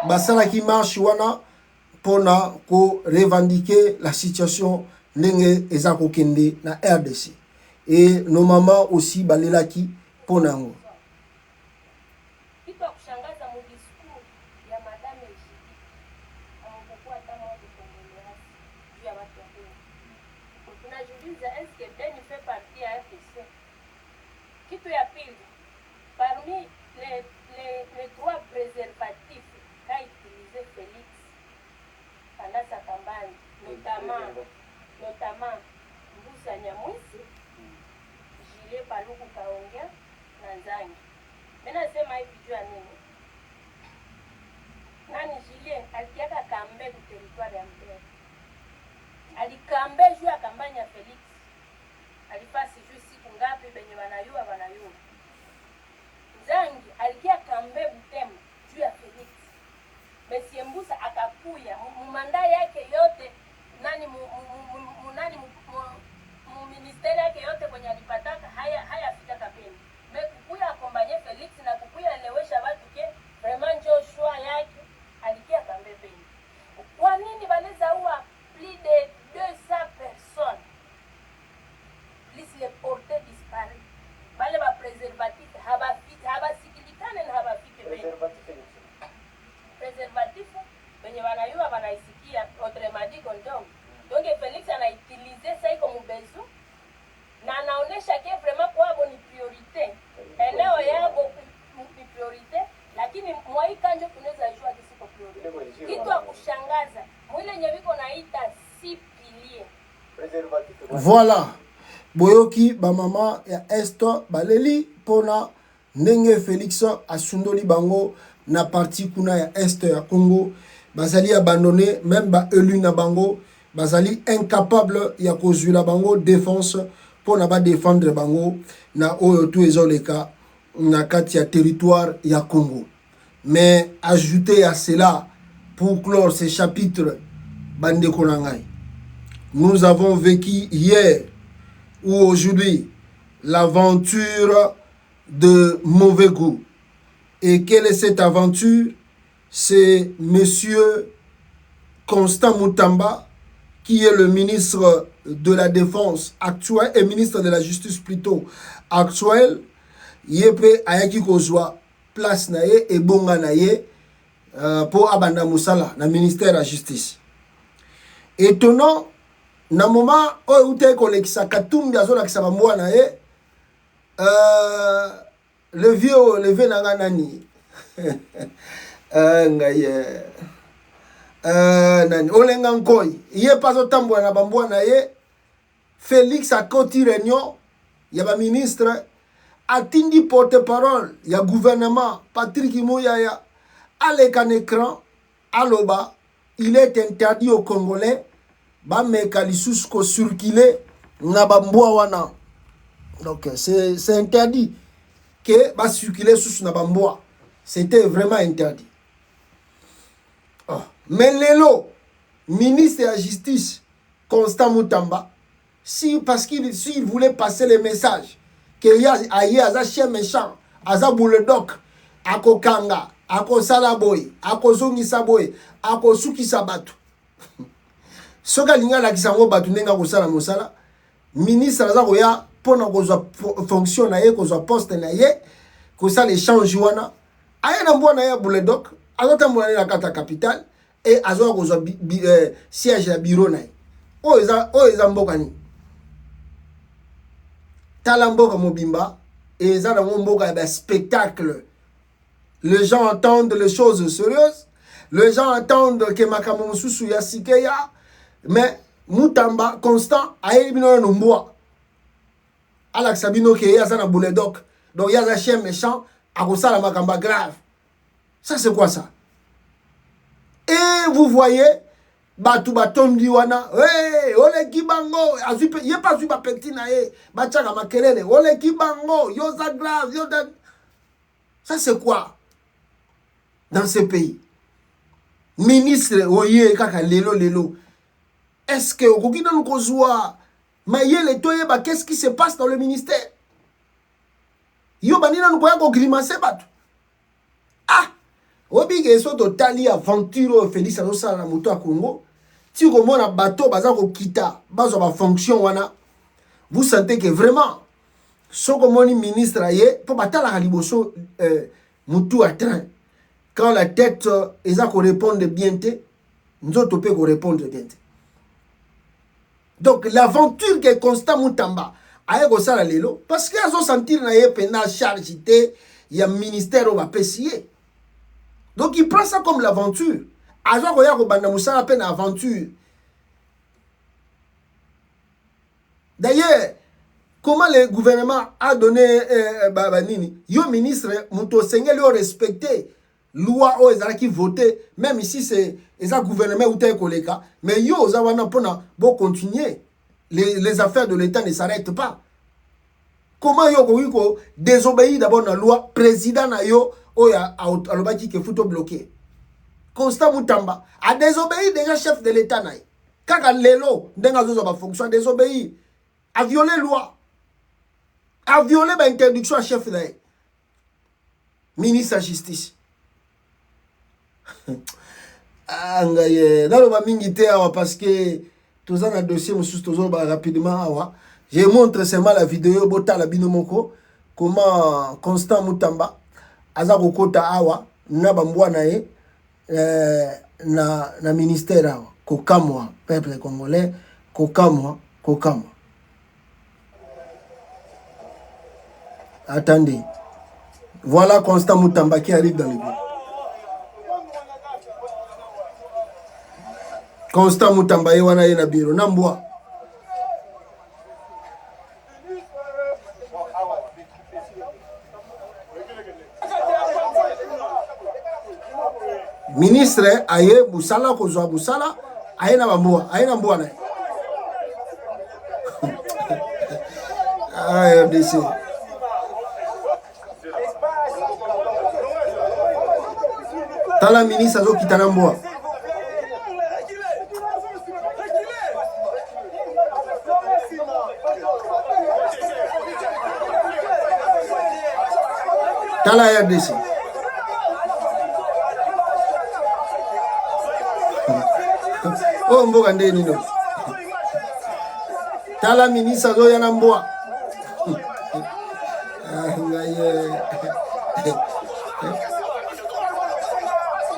Basala qui marche wana pour revendiquer la situation nenge ezako kende na RDC. Et nos mamans aussi balelaki pour nango. Parmi les trois préservatifs qu'a utilisé Félix pendant sa campagne, notamment Mbusa Nyamwisi, Gilet Paluku Kaongea, Nanzangi. Maintenant, c'est ma étudiant à nous. Nani Gilet, alikiaka kambe du territoire ya Mbere. Alikambe juu ya kampanya ya Félix. Alipasi juu siku ngapi benye wanayua. Zangi alikia kambe Butembo juu ya Felix. Monsieur Mbusa akapuya mumanda yake yote nani ministeri yake yote kwenye alipataka haya fika kapeni. Kukuya akombanye Felix na kukuya elewesha watu ke vraiment Joshua yake alikia kambe Beni. Kwa nini baleza uwa plus de 200 personnes? Plus les portées disparues. Bale ba préservatif habasikilikane na habafike Beni. Préservatif benye wanayua wanaisikia autrement dit condom. Donc Felix anaitilize ça comme besoin na anaonesha ke vraiment kwa ni priorité. Eneo yabo ni priorité, lakini mwai kanjo kunaweza jua kisiko priorité. Kitu ya kushangaza, mwile nyeviko naita si pilier. Voilà. Boyoki ba mama ya Est baleli pona ndenge Félix asundoli bango na parti kuna ya Est ya Congo bazali abandonné, même ba élu na bango bazali incapable ya kozula bango défense pona ba défendre bango na oyo tout ezoleka na kati ya territoire ya Congo. Mais ajouter à cela pour clore ce chapitre bande konangai, nous avons vécu hier ou aujourd'hui l'aventure de mauvais goût. Et quelle est cette aventure? C'est monsieur Constant Moutamba, qui est le ministre de la Défense actuel et ministre de la Justice plutôt actuel. Yepe ayaki kozwa place naye et bonga naye pour abanda musala na ministère de la Justice. Étonnant, na moment oyo ute kolekisa Katumbi azolakisa bamwana ye le vieux nanga nani ngai nani olenga nkoi ye pas otambola na bambwa na ye Félix akoti réunion ya ba ministre atindi porte-parole ya gouvernement Patrick Mouyaya aleka na écran aloba il est interdit aux Congolais ba meka lisusu ko circuler na bambwa wana. Donc c'est interdit que ba circuler sous na bambwa, c'était vraiment interdit. Oh. Mais lelo ministre de la justice Constant Mutamba, parce s'il voulait passer le message que y a un chien méchant, aza bulldog, ako kanga, ako salaboy, ako zongi saboy, ako suki sabatu. Soka linga la kisango batu nenga kosala mosala, ministre aza koya pona kozwa fonction na ye, kozwa poste na ye, kosala échange wana, aya na mbwa na ye bulldog, azota mbwa na kata capitale, et azo kozwa siège ya bureau na ye. O eza mboka ni. Tala mboka mobimba, et eza na mboka ya spectacle. Les gens entendent les choses sérieuses, les gens entendent que makambo mususu ya sikeya, mais Mutamba Constant ayebi bino no mbwa. Alex Sabino ke ya za na bulldog. Donc ya za chien méchant akosala makamba grave. Ça c'est quoi ça? Et vous voyez batu batondi wana, hey, ole kibango, azupe ye pas zuba petit na ye, bachaka makelele, ole kibango, yo za grave, yo da. Ça c'est quoi dans ce pays? Ministre oye kaka lelo. Est-ce que au Kokina Nkozwa Mayele Toyeba, qu'est-ce qui se passe dans le ministère? Yo banina nukoya ko grimacer batu. Ah, obige so totali aventure Félix Anosa na moto a Congo. Ti ko mona bateau baza ko kita, bazo ba fonction wana. Vous sentez que vraiment so ko moni ministre aye po batala ka liboso mutu a train. Quand la tête eza ko répondre bien te, nzoto pe ko répondre bien te. Donc l'aventure que Constant Mutamba a go sala lelo parce que azo sentir na ye pena charge te ya ministère va pesier. Donc il prend ça comme l'aventure. Azo ko ya ko banda musala pena aventure. D'ailleurs, comment le gouvernement a donné nini? Yo ministre muto sengeli o respecter loi o ezala qui voter, même ici c'est un gouvernement ou tel koleka, mais yo za wana pona bo continuer, les affaires de l'État ne s'arrêtent pas. Comment yo ko désobéir d'abord la loi président na yo o ya alobaki ke futo bloqué. Constant Mutamba a désobéi déjà chef de l'État na. Kaka lelo ndenga zo ba fonction désobéir, a violé loi, a violé ba interdiction à chef na. Ministre de la justice. Ah, naloba mingi te awa parce que tous un dossier mususu tozo ba rapidement awa. Je montre seulement la vidéo bota la bino moko comment Constant Mutamba aza kokota awa na bambwa na ye na ministère awa kokamwa peuple congolais kokamwa. Attendez. Voilà Constant Mutamba qui arrive dans le bureau. Constant Mutamba ye wana ye na biro na mbwa. Ministre aye busala kozwa busala aye na bambwa, aye na mbwa na. Ah, RDC. Tala ministre azo kitana mbwa. Tala RDC. Oh mboka ndeni no. Tala ministre zo yana mbwa.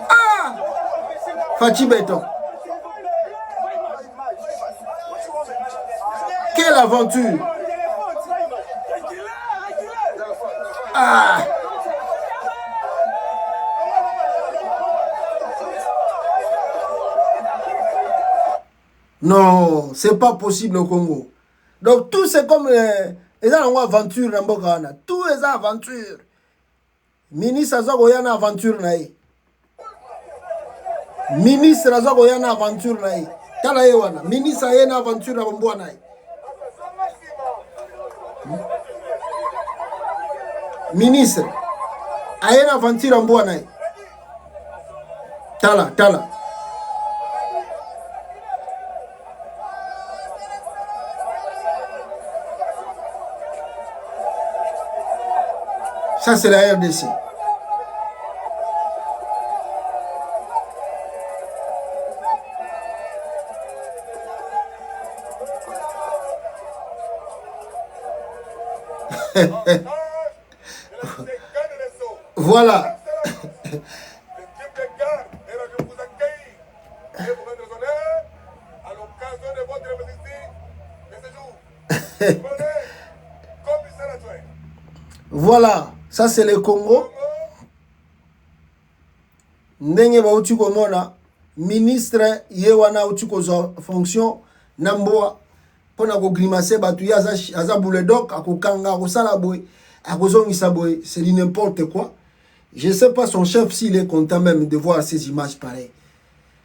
Ah! Fachi Beton. Quelle aventure! Ah! Non, c'est pas possible au Congo. Donc tout c'est comme les aventure dans Bokana. Tout les aventures. Ministre Azagoyana aventure naï. Ministre Azagoyana aventure naï. Tala yewana. Ministre Ayena aventure na Bomboa naï. Ministre Ayena aventure na Bomboa naï. Tala. Ça, c'est la RDC. Voilà. Voilà. Ça, c'est le Congo. Ndenge ba uti komona ministre yewana uti kozo fonction namboa pona ko grimacer batu ya aza bouledok akokanga akosala boy akozongisa boy, c'est n'importe quoi. Je sais pas son chef s'il est content même de voir ces images pareilles.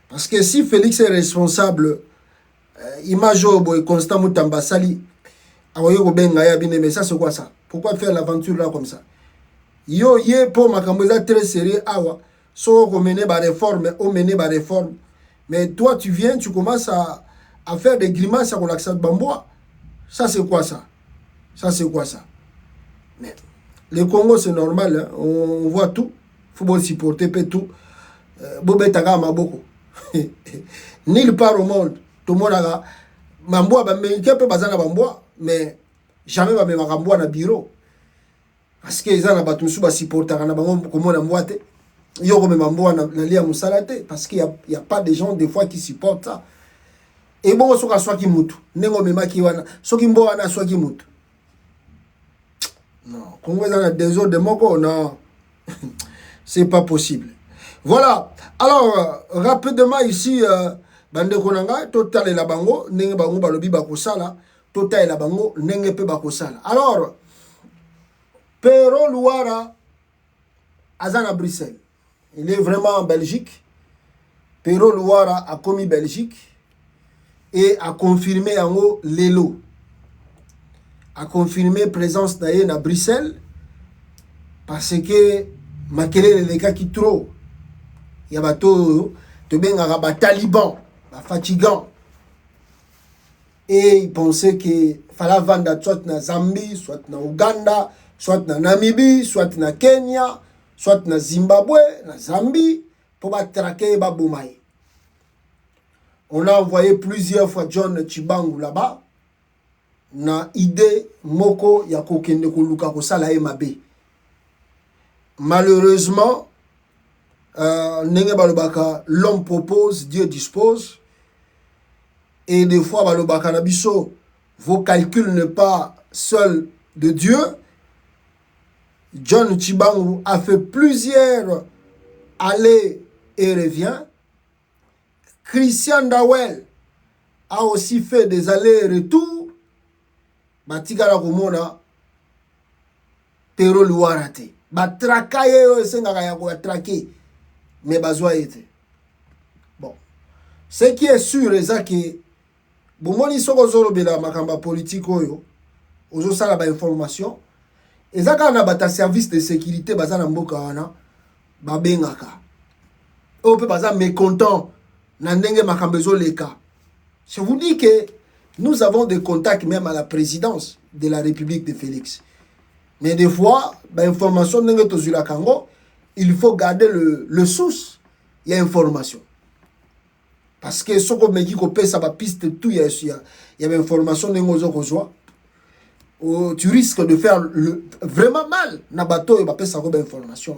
Parce que si Félix est responsable image boy Constant Mutamba Sali awoyo ko benga ya bine, mais ça c'est quoi ça? Pourquoi faire l'aventure là comme ça? Yo ye pour makambo très sérieux awa so mener ba réforme ou mener ba réforme, mais toi tu viens tu commences à faire des grimaces à l'accent bamboa. Ça c'est quoi ça? Ça c'est quoi ça? Mais le Congo c'est normal hein? On voit tout, faut bon supporter peu tout bobetaka maboko nulle part au monde tout le monde a bamboa ba mais peut bazana bamboa, mais jamais ba memaka mboa na bureau. Parce que ils ont battu sous bas supporter na bango comme on mboate yo comme mamboa na lia musalate, parce qu'il y a pas des gens des fois qui supportent ça. Et bon soka swaki mutu nengo memaki wana soki mboa na swaki mutu. Non, Congo dans des autres de moko non. C'est pas possible. Voilà. Alors rapidement ici bande konanga total la bango nenge bango balobi bakosala total la bango nenge pe bakosala. Alors Pero Louara Azan à Bruxelles. Il est vraiment en Belgique. Pero Louara a commis Belgique et a confirmé en haut l'élo. A confirmé présence d'ailleurs à Bruxelles parce que Makele les cas qui trop. Il y a bateau de benga taliban, fatigant. Et il pensait que fallait vendre soit na Zambie, soit na Ouganda, soit na Namibie, soit na Kenya, soit na Zimbabwe, na Zambie, pour traquer Baboumaï. On a envoyé plusieurs fois John Chibangu là-bas. Na idée moko ya kokende koluka kosala mabe. Malheureusement, nenge balobaka l'homme propose, Dieu dispose. Et des fois balobaka na biso, vos calculs ne pas seuls de Dieu. John Chibangu a fait plusieurs allées et revient. Christian Dawel a aussi fait des allées et retours. Batigala komona Pero Louarate. Batraka yo sengaka ya ko traquer mais bazwa été. Bon. Ce qui est sûr est que bomoni soko zolo bela makamba politique oyo ozo sala ba information ezaka na bata service de sécurité bazana mboka wana babengaka. O pe baza mécontent na ndenge makambo ezoleka. Je vous dis que nous avons des contacts même à la présidence de la République de Félix. Mais des fois, l'information n'est pas sur la Congo, il faut garder le source, il y a information. Parce que ce qu'on me dit qu'on peut ça piste tout, il y a information tu risques de faire vraiment mal na bateau et bateau ça information.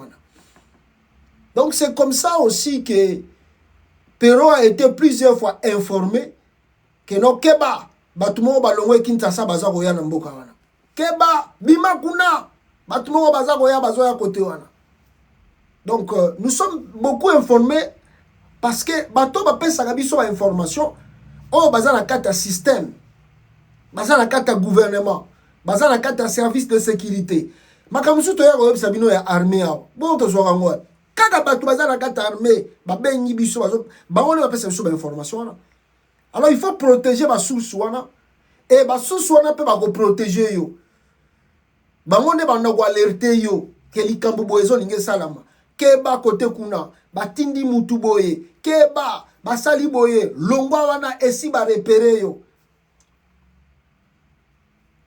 Donc c'est comme ça aussi que Pero a été plusieurs fois informé que no keba batumo balongwe Kinshasa baza koya na mboka wana. Keba bima kuna batumo baza koya bazo ya côté wana. Donc nous sommes beaucoup informés parce que bato ba pesa biso information Oh, baza na kata système. Baza na kata gouvernement. Baza na kata service de sécurité. Makamusu to ya ko sabino ya armée awo. Bon to soka ngwa. Kaka batu baza na kata armée, ba bengi biso bazo. Ba wole ba pesa biso ba information wana. Alors il faut protéger ba source wana. Et ba source wana pe ba ko protéger yo. Ba ngone ba na ko alerter yo ke likambo boyezo linge salama. Ke ba côté kuna, ba tindi mutu boye. Ke ba sali boye, longwa wana esi ba repérer yo.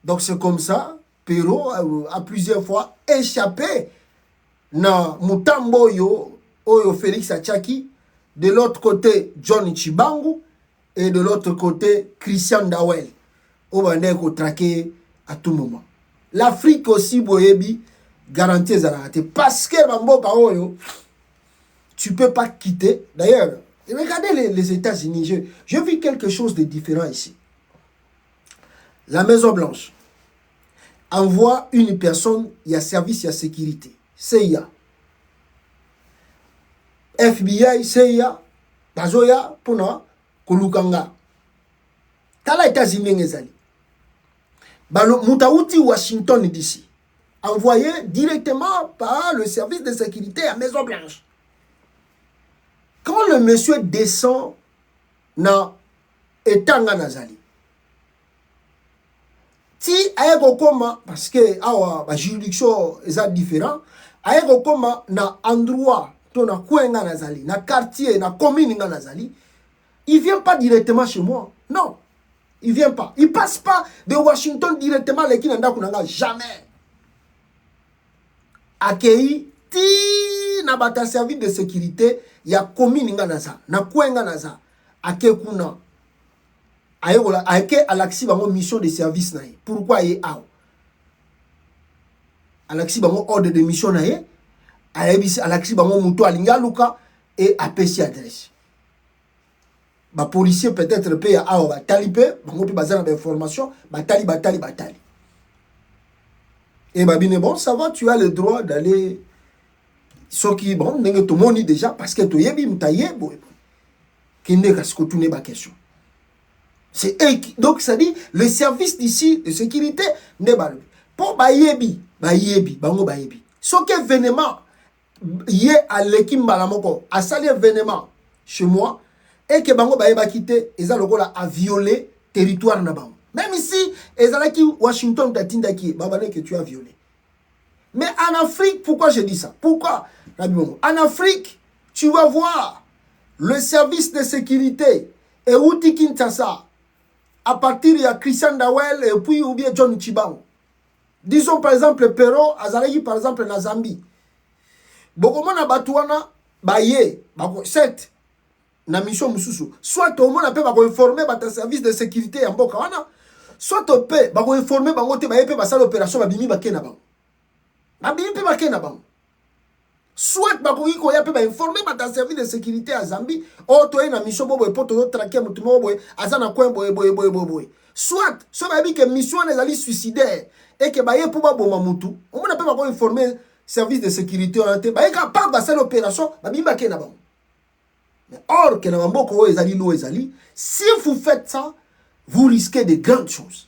Donc c'est comme ça, Pero a plusieurs fois échappé na mutambo yo, oyo Félix Achaki, de l'autre côté John Chibangu et de l'autre côté Christian Dawel. On va traquer à tout moment. L'Afrique aussi, boyebi, garantie zarate. Parce que Mamboka oyo, tu peux pas quitter. D'ailleurs, regardez les États-Unis, je vis quelque chose de différent ici. La Maison Blanche envoie une personne, il y a service, il y a sécurité. CIA. FBI, CIA, Bazoya, Pona, Kolukanga. Tala États-Unis ngezali. Balo Moutaouti Washington d'ici. Envoyé directement par le service de sécurité à Maison Blanche. Quand le monsieur descend na Etanga Nazali, si ayeko koma parce que awa ba juridiction est différent, ayeko koma na endroit to na kwenga nazali, na quartier, na commune nga nazali, il vient pas directement chez moi. Non. Il vient pas. Il passe pas de Washington directement à Kinanda Kunanga. Jamais. Accueilli, ti na bata service de sécurité, il y a commune nga naza, na kwenga naza, ake kuna. Aeke alaxi bango mission de service na ye. Pourquoi ye ao? Alaxi bango ordre de mission na ye. Alaxi bango muto alinga luka et apesi adresse. Ba policier peut-être pe ya ao ba talipe, bango pe bazana ba information, batali. Et babine bon, ça va, tu as le droit d'aller ce qui bon, nenge to moni déjà parce que to yebi mtaye bo. Kinde kasko tu ne ba question. C'est eux qui, donc ça dit le service d'ici de sécurité ne ba pour bayebi bango bayebi ce que événement yé à l'équipe balamoko a sali événement chez moi et que bango bayeba quitter eza lokola a violer territoire na bango même ici ezalaki Washington tatindaki babane que tu as violé. Mais en Afrique, pourquoi je dis ça? Pourquoi? En Afrique, tu vas voir le service de sécurité et Outi Kinshasa à partir de Christian Dawel et puis ou bien John Chibangu. Disons par exemple Pero Azalayi par exemple na Zambie. Bokomona Batuana baye bako set na mission mususu. Soit au monde appelle bako informer bata service de sécurité en boka wana. Soit au pe bako informer bango te baye pe basala opération babimi bakena bango. Babimi pe bakena bango. Soit bakoki ko ya pe ba informer bata service de sécurité à Zambie o to na mission bobo e poto traquer mutu bobo azana coin boy. Soit so ba bi que mission les ali suicidaire et que ba ye pour ba boma mutu on mona pe ba ko informer service de sécurité en te ba ye capable ba faire opération ba bi bakena bango. Mais or que na mamboko ezali lo ezali, si vous faites ça vous risquez de grandes choses.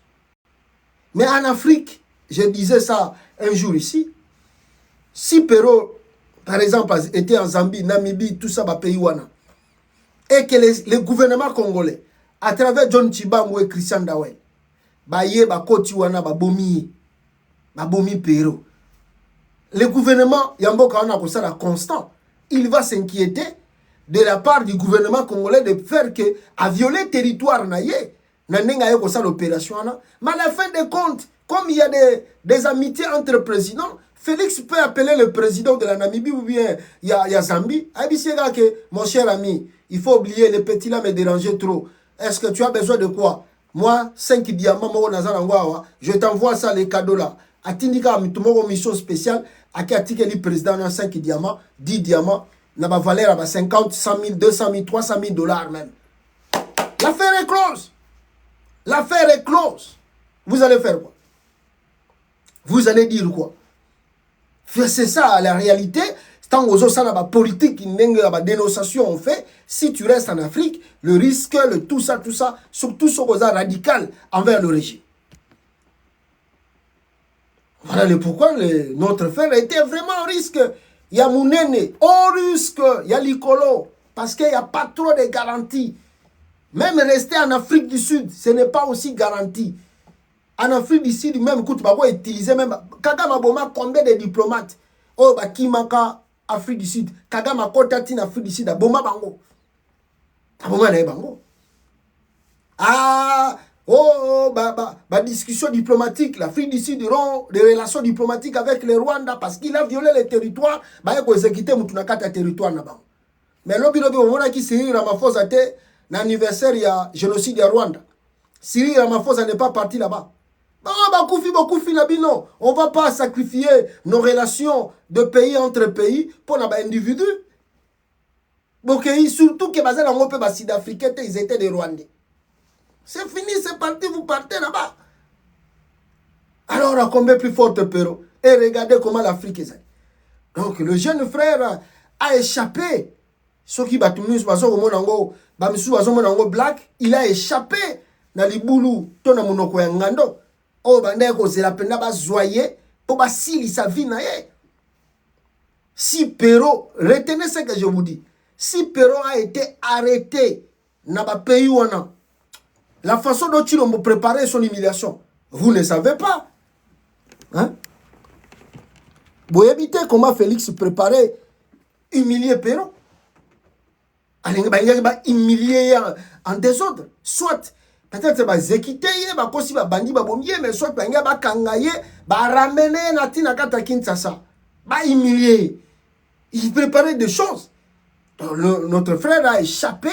Mais en Afrique, je disais ça un jour ici, si Pero par exemple, était en Zambie, Namibie, tout ça, pays wana. Et que les gouvernements congolais, à travers John Chibangu et Christian Dawel, baye ba koti wana ba bomi Pero. Le gouvernement yamboka wana ko sala constant, il va s'inquiéter de la part du gouvernement congolais de faire que à violer territoire na ye, na nenga yo ko sala opération wana. Mais à la fin de compte, comme il y a des amitiés entre présidents, Félix peut appeler le président de la Namibie ou bien il y a Zambie. Que mon cher ami, il faut oublier les petits là me déranger trop. Est-ce que tu as besoin de quoi? Moi, 5 diamants, je t'envoie ça, les cadeaux là. Atindika, mission spéciale, à qui a le président 5 diamants, 10 diamants, n'a pas valeur à 50, 100 000, 200 000, 300 000 dollars même. L'affaire est close. L'affaire est close. Vous allez faire quoi? Vous allez dire quoi? C'est ça la réalité, Tant aux autres, ça n'a pas politique, la dénonciation on fait. Si tu restes en Afrique, le risque, le tout ça, surtout ce qu'on a radical envers le régime. Voilà le pourquoi notre frère était vraiment en risque. Il y a Mounene, au risque, il y a l'Icolo, parce qu'il n'y a pas trop de garanties. Même rester en Afrique du Sud, ce n'est pas aussi garanti. En Afrique du Sud, même, écoute, on va utiliser même. Kagame Boma, combien de diplomates? Oh, bah, qui manque Afrique du Sud? Kagame Kotati en Afrique du Sud, Boma Bango. Boma na Bango. Ah, oh, discussion diplomatique. L'Afrique du Sud auront des relations diplomatiques avec le Rwanda parce qu'il a violé les territoires. Bah, il faut exécuter Moutunakata territoire là-bas. Mais l'objet on a qui Cyril Ramaphosa était l'anniversaire, il y a génocide à Rwanda. Cyril Ramaphosa n'est pas parti là-bas. On ne va pas sacrifier nos relations de pays entre pays pour les individus. Surtout que les Sud-Africains, ils étaient des Rwandais. C'est fini, c'est parti, vous partez là-bas. Alors, à combien plus forte Péro? Et regardez comment l'Afrique est. Donc, le jeune frère a échappé. Ce qui black, il a échappé dans les boulous, tona munoko ya ngando. Oh, bandeko, c'est la peine de zoyer pour basili sa vie. Si Péro, retenez ce que je vous dis. Si Péro a été arrêté dans le pays où on a, la façon dont ils ont préparé son humiliation, vous ne savez pas. Hein? Vous évitez comment Félix préparait humilier Péro. Il va humilier en désordre. Soit, peut-être, va exécuter, va aussi va bandi, va bombier, mais soit, va kangaye, va ramener Natina Kata Kinshasa, va humilier. Il préparait des choses. Notre frère a échappé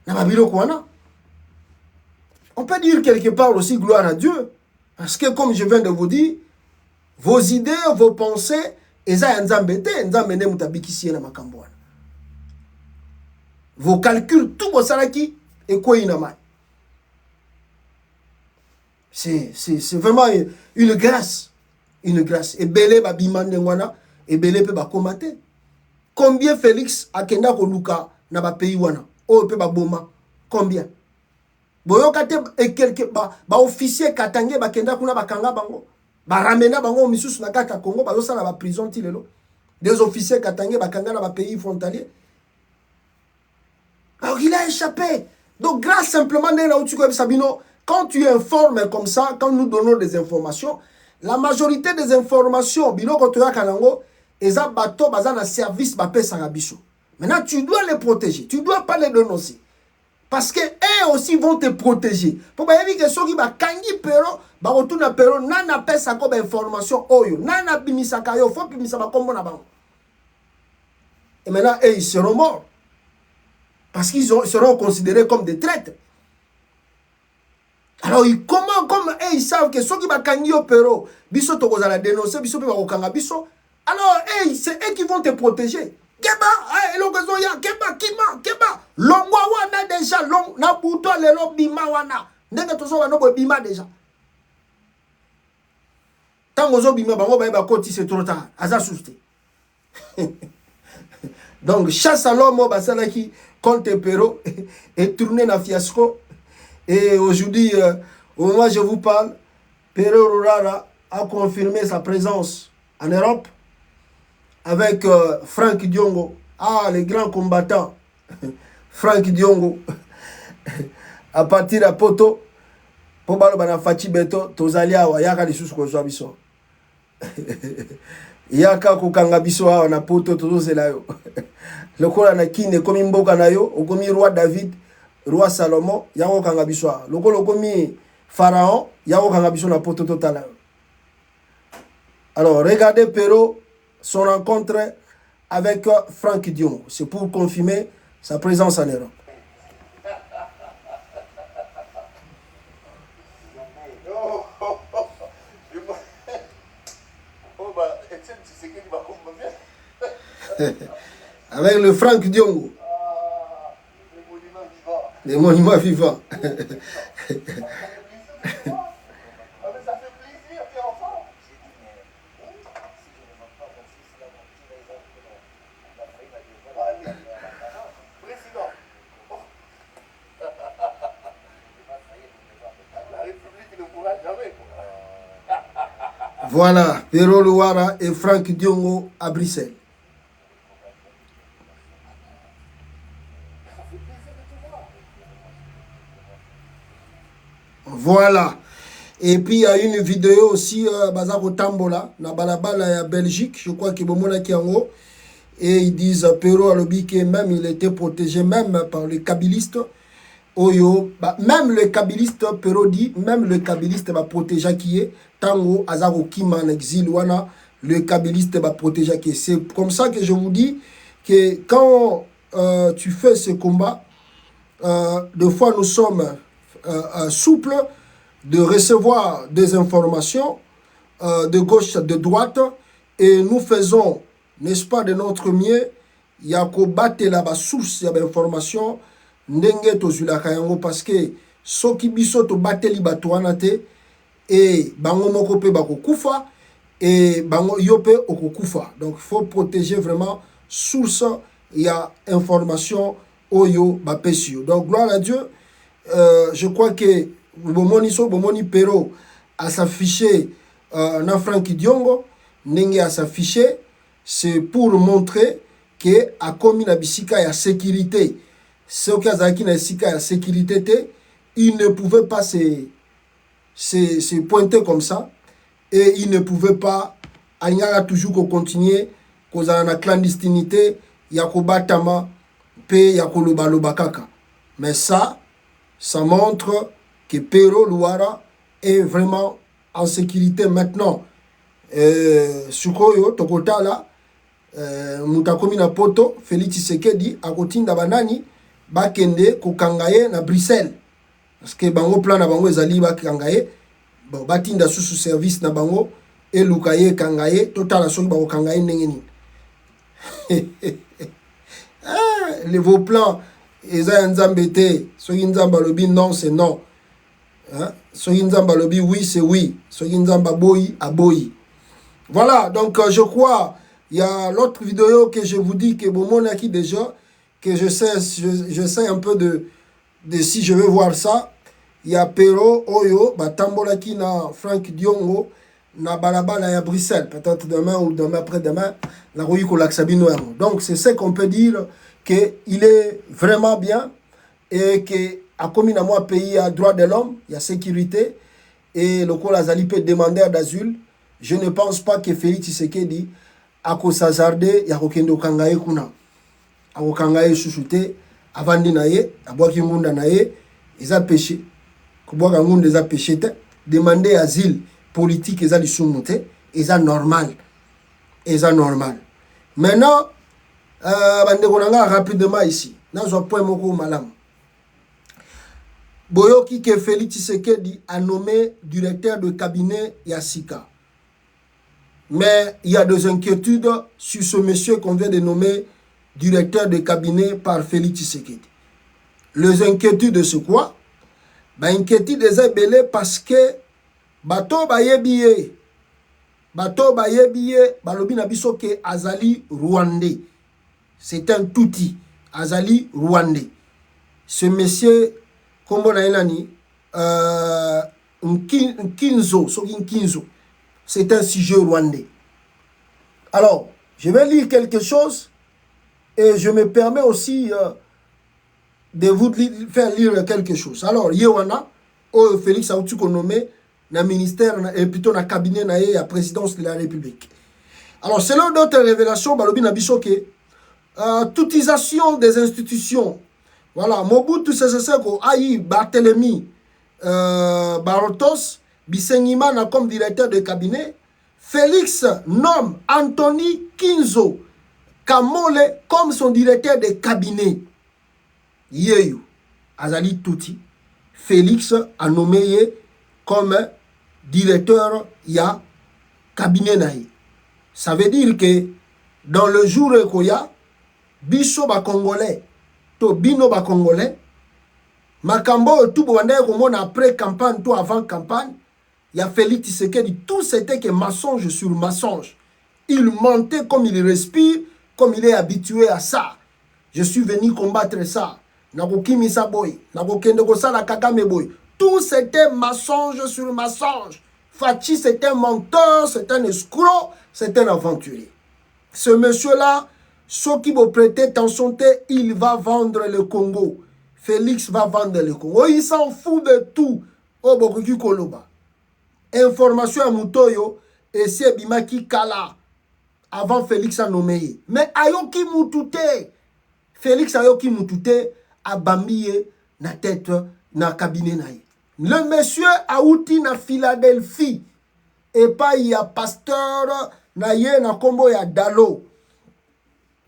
dans la ville Kouana. On peut dire quelque part aussi gloire à Dieu. Parce que, comme je viens de vous dire, vos idées, vos pensées, vos calculs, tout vos salaki, et quoi il a. C'est vraiment une grâce. Une grâce. Et Belé va bimande wana, et Belé peut ba commater. Combien Félix a kenda ko luka na ba pays wana? O peut ba boma. Combien? Boyo kate et quelque ba officier katange ba kenda kuna ba kanga bango. Ba ramena bango misusu na kaka Congo ba yosa na ba prison tilelo. Des officiers katange ba kanga na ba pays frontalier. Alors il a échappé. Donc grâce simplement à Sabino, quand tu informes comme ça, quand nous donnons des informations, la majorité des informations, Bino Kotoya Kanango, Eza bateau, baza na service, bapé Sarabiso. Maintenant, tu dois les protéger. Tu ne dois pas les dénoncer. Parce que eux aussi vont te protéger. Pour que que ceux qui va kangi pero, ba retourna pero, nana pesa comme information oyo, nana bimisaka yo, faut bimisaka comme na bango. Et maintenant, eux, ils seront morts. Parce qu'ils seront considérés comme des traîtres. Alors, comment, comme eux, ils savent que ceux qui vont kangi au pero, biso to la dénoncer, biso pe va kanga biso. Alors, c'est eux qui vont te protéger. Keba, l'occasion ya, keba, longwa wana déjà, na buto le bima wana. Ndenge tozo wana bo bima déjà. Tango zo bima bango ba koti c'est trop tard. Aza souste. Donc, chasse à l'homme, basalaki contre Péro est tourné dans fiasco. Et aujourd'hui, au moment où je vous parle, Péro Rurara a confirmé sa présence en Europe avec Franck Diongo. Ah, les grands combattants. Franck Diongo. À partir de Poto, pour bana Fati Beto, Tozalia wa yaka li susu ko biso. Yaka ko kanga biso na Poto tozela yo. Lokola na kine komi mboka na yo, okomi roi David, roi Salomon, yango kanga biso. Lokola komi pharaon, yango kanga biso na Poto total. Alors, regardez Péro, son rencontre avec Franck Diongo. C'est pour confirmer sa présence en Europe. Avec le Franck Diongo. Les monuments vivants. Voilà, Pero Luara et Franck Diongo à Bruxelles. Voilà. Et puis il y a une vidéo aussi, Bazako Tambola, na balabala à Belgique, je crois que Bomona Kiango. Et ils disent Pero Alobi que même il était protégé même par les kabylistes. Oyo, bah, même le kabyliste, Pero dit, même le kabyliste va protéger qui est. Tango, Azaro Kima en exil, wana, le kabyliste va protéger qui est. C'est comme ça que je vous dis que quand tu fais ce combat, des fois nous sommes souples de recevoir des informations de gauche, de droite, et nous faisons, n'est-ce pas, de notre mieux, il y a qu'au battre la source d'informations, ndenge tozulaka yango parce que soki biso to bateli bato wana te et bango moko pe bakokufa et bango yo pe okokufa. Donc il faut protéger vraiment source ya information oyo bapesio. Donc gloire à Dieu. Je crois que Bomoni Pero à s'afficher na Franck Diongo ndenge à s'afficher, c'est pour montrer que a commis na bisika ya sécurité. Ceux qui ont la sécurité, ils ne pouvaient pas se pointer comme ça et ils ne pouvaient pas toujours continuer cause à la clandestinité, yakobatama pe yakoloba kaka. Mais ça montre que Pero Luara est vraiment en sécurité maintenant. Sukoyo Tokota là, mutakomi na poto Félix Tshisekedi akotinda banani bakende kokangaye na Bruxelles parce que bango plan na bango ezali bakangaye bon batinda sous service na bango et lukaye kangaye total soki bango kangaye ndenge nini les vos plans eza nzambe te soki nzamba lobi non c'est non hein soki nzamba lobi oui c'est oui soki nzamba boyi aboyi. Voilà, donc je crois il y a l'autre vidéo que je vous dis que bon qui déjà que je sais un peu de si je veux voir ça. Il y a Pero Oyo, Batambola qui na Franck Diongo, na balabala ya Bruxelles, peut-être demain ou demain après-demain, la Roui Kolaksabino. Donc c'est ce qu'on peut dire qu'il est vraiment bien et que a commis à moi pays à droit de l'homme, il y a sécurité et le Kola Zali peut demander d'asile. Je ne pense pas que Félix Tshisekedi a kosazarde ya kokendo kangaye kuna. Akokangaye chouchouté avandi na ye abwaki ngunda na ye eza péché kubwaka ngunda eza péché te demander asile politique eza lisumu te eza normal maintenant bandeko nanga rapidement ici nazwa point moko malamu boyoki que Félix Tshisekedi a nommé directeur de cabinet Yassika, mais il y a des inquiétudes sur ce monsieur qu'on vient de nommer directeur de cabinet par Félix Tshisekedi. Les inquiétudes de ce quoi? Inquiétude des ébélés parce que bato bayebiye balobi na biso ke azali rwandais. C'est un touti azali rwandais. Ce monsieur kombo na enani Nkinzo, c'est un sujet rwandais. Alors, je vais lire quelque chose. Et je me permets aussi de vous faire lire quelque chose. Alors, Yewana, Félix Aoutuko nommé na ministère et plutôt na cabinet na la présidence de la République. Alors, selon d'autres révélations, Balobi Nabisoke, toute utilisation des institutions. Voilà, Mobutu Seseseko, Aïe, Barthélemy, Barotos, Bisengimana comme directeur de cabinet. Félix nomme Anthony Kinzo Kamole comme son directeur de cabinet. Yeyu Azali Touti. Félix a nommé comme directeur ya cabinet naï. Ça veut dire que dans le jour koya biso ba congolais to bino ba congolais makambo tout bondé comme après campagne tout avant campagne il y a Félix Tshisekedi tout c'était que mensonge sur mensonge. Il mentait comme il respire, comme il est habitué à ça. Je suis venu combattre ça. Nakokimisa boy, nakokende kosala Kagame boy. Tout c'était mensonge sur mensonge. Fachi, c'est un menteur, c'est un escroc, c'est un aventurier. Ce monsieur-là, ceux qui vont prêter attention, il va vendre le Congo. Félix va vendre le Congo. Il s'en fout de tout. Oh, Bokuki Koloba. Information à Moutoyo, et c'est Bimaki Kala. Avant Félix a nommé. Mais Ayoki Moutouté. Félix Ayoki Moutouté a bambillé na tête na cabinet naï. Le monsieur a outi na Philadelphie. Et pas il y a pasteur na ye na kombo ya Dalo.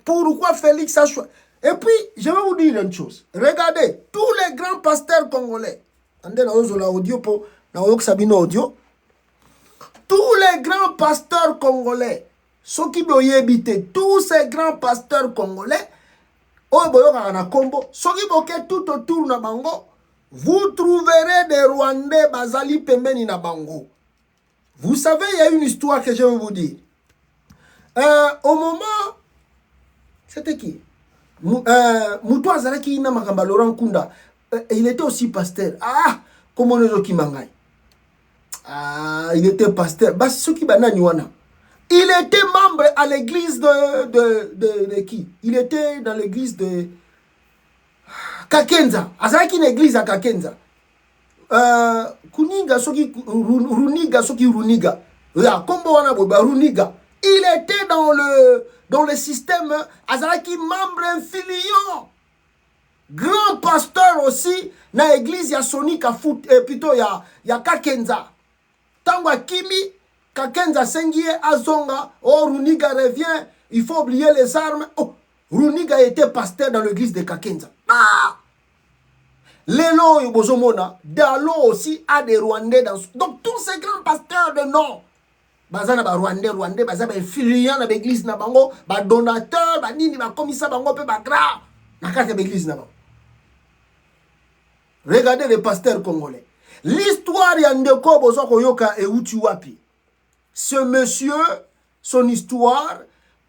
Pourquoi Félix a choisi? Et puis, je vais vous dire une chose. Regardez, tous les grands pasteurs congolais. Andez na ozola audio po na oyok sabino audio. Tous les grands pasteurs congolais, ceux qui veulent habiter, tous ces grands pasteurs congolais, ceux qui veulent tout autour de Bango, vous trouverez des Rwandais Bazali Pembeni na Bango. Vous savez, il y a une histoire que je vais vous dire. Au moment, c'était qui? Moutou Azaraki na Makamba Laurent Kunda, il était aussi pasteur. Ah, comment on est Mangai? Ah, il était pasteur. Bah, ceux qui banani wana. Il était membre à l'église de qui? Il était dans l'église de Kakenza. Azaki une église à Kakenza. Kuniga soki Runiga soki Runiga. Ya kombo wana boba Runiga. Il était dans le système Azaki membre infiliant. Grand pasteur aussi na église ya Sonika foot plutôt ya Kakenza. Tangwa Kimi, Kakenza Sengie, Azonga, oh Runiga revient, il faut oublier les armes. Oh, Runiga était pasteur dans l'église de Kakenza. Ah! Lelo Yobozomona, Dalo aussi a des Rwandais dans. Donc tous ces grands pasteurs de nom, Bazana ba Rwandais, Bazana ba influent dans l'église na bango, ba donateur, ba nini, ba commissaire bango, pe ba gra, na carte de l'église na bango. Regardez les pasteurs congolais. L'histoire Yandeko Bozoko Yoka et Uchiwapi. Ce monsieur, son histoire,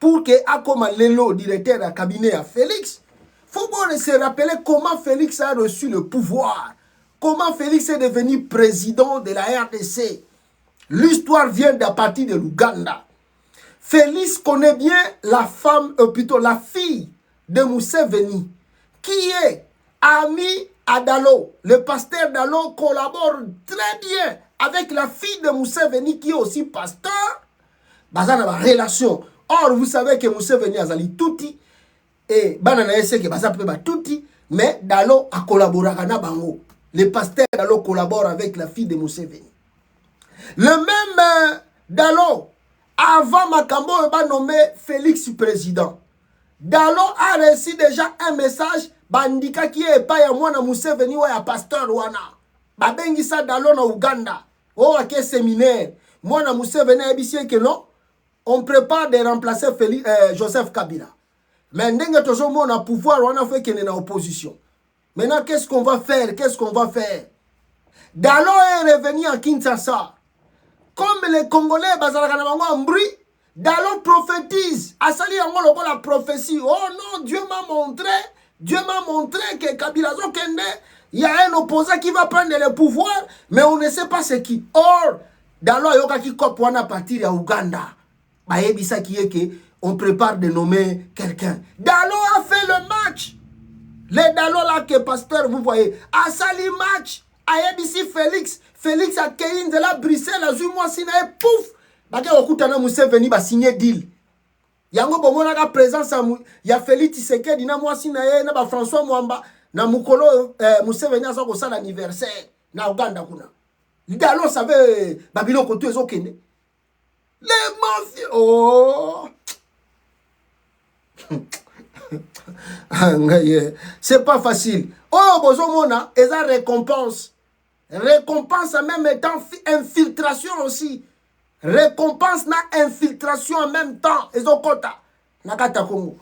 pour que Akoma Lelo, directeur du cabinet à Félix, faut bon se rappeler comment Félix a reçu le pouvoir. Comment Félix est devenu président de la RDC. L'histoire vient d'à partir de l'Ouganda. Félix connaît bien la femme, plutôt la fille de Museveni, qui est amie à Dalo. Le pasteur Dalo collabore très bien avec la fille de Museveni qui est aussi pasteur. Bazana ba relation. Or, vous savez que Museveni a zali touti et banana ese que baza peut touti, mais Dalo a collaboré avec bango. Le pasteur Dalo collabore avec la fille de Museveni. Le même Dalo, avant Makambo, va nommer Félix président. Dalo a reçu déjà un message. Bandika qui est pas ya mwana Museveni wa ya pasteur wana. Babengisa Dalo na Uganda. Oh, ake séminaire. Mwana Museveni a dit que non. On prépare de remplacer Joseph Kabila. Mais ndenge tozo mona pouvoir wana fait qu'il est en opposition. Maintenant, qu'est-ce qu'on va faire? Qu'est-ce qu'on va faire? Dalo est revenu à Kinshasa. Comme les Congolais, bazalaka na bango ambri, Dalo prophétise. Asali yango loko la prophétie. Oh non, Dieu m'a montré que Kabila Zokende, il y a un opposant qui va prendre le pouvoir, mais on ne sait pas c'est qui. Or, Dalo yoka ki kopwana partir ya Uganda. Ba yebisa qui est que on prépare de nommer quelqu'un. Dalo a fait le match. Les Dalo là que pasteur vous voyez, a sali match. A yebisi Félix a kein de la Bruxelles a zu moi sina et pouf. Ba ke okutana Museveni ba signer deal. Yango bomona ka présence ya Félix Tshisekedi na mwasi na ye na ba François Mwamba na mukolo Museveni aza ko sala anniversaire na Uganda kuna. Dalo savait Babylon ko tu ezokende. Les mafieux oh. C'est pas facile. Oh bozomona eza récompense. Récompense en même temps infiltration aussi. Récompense na infiltration en même temps. Ezokota nakata Congo.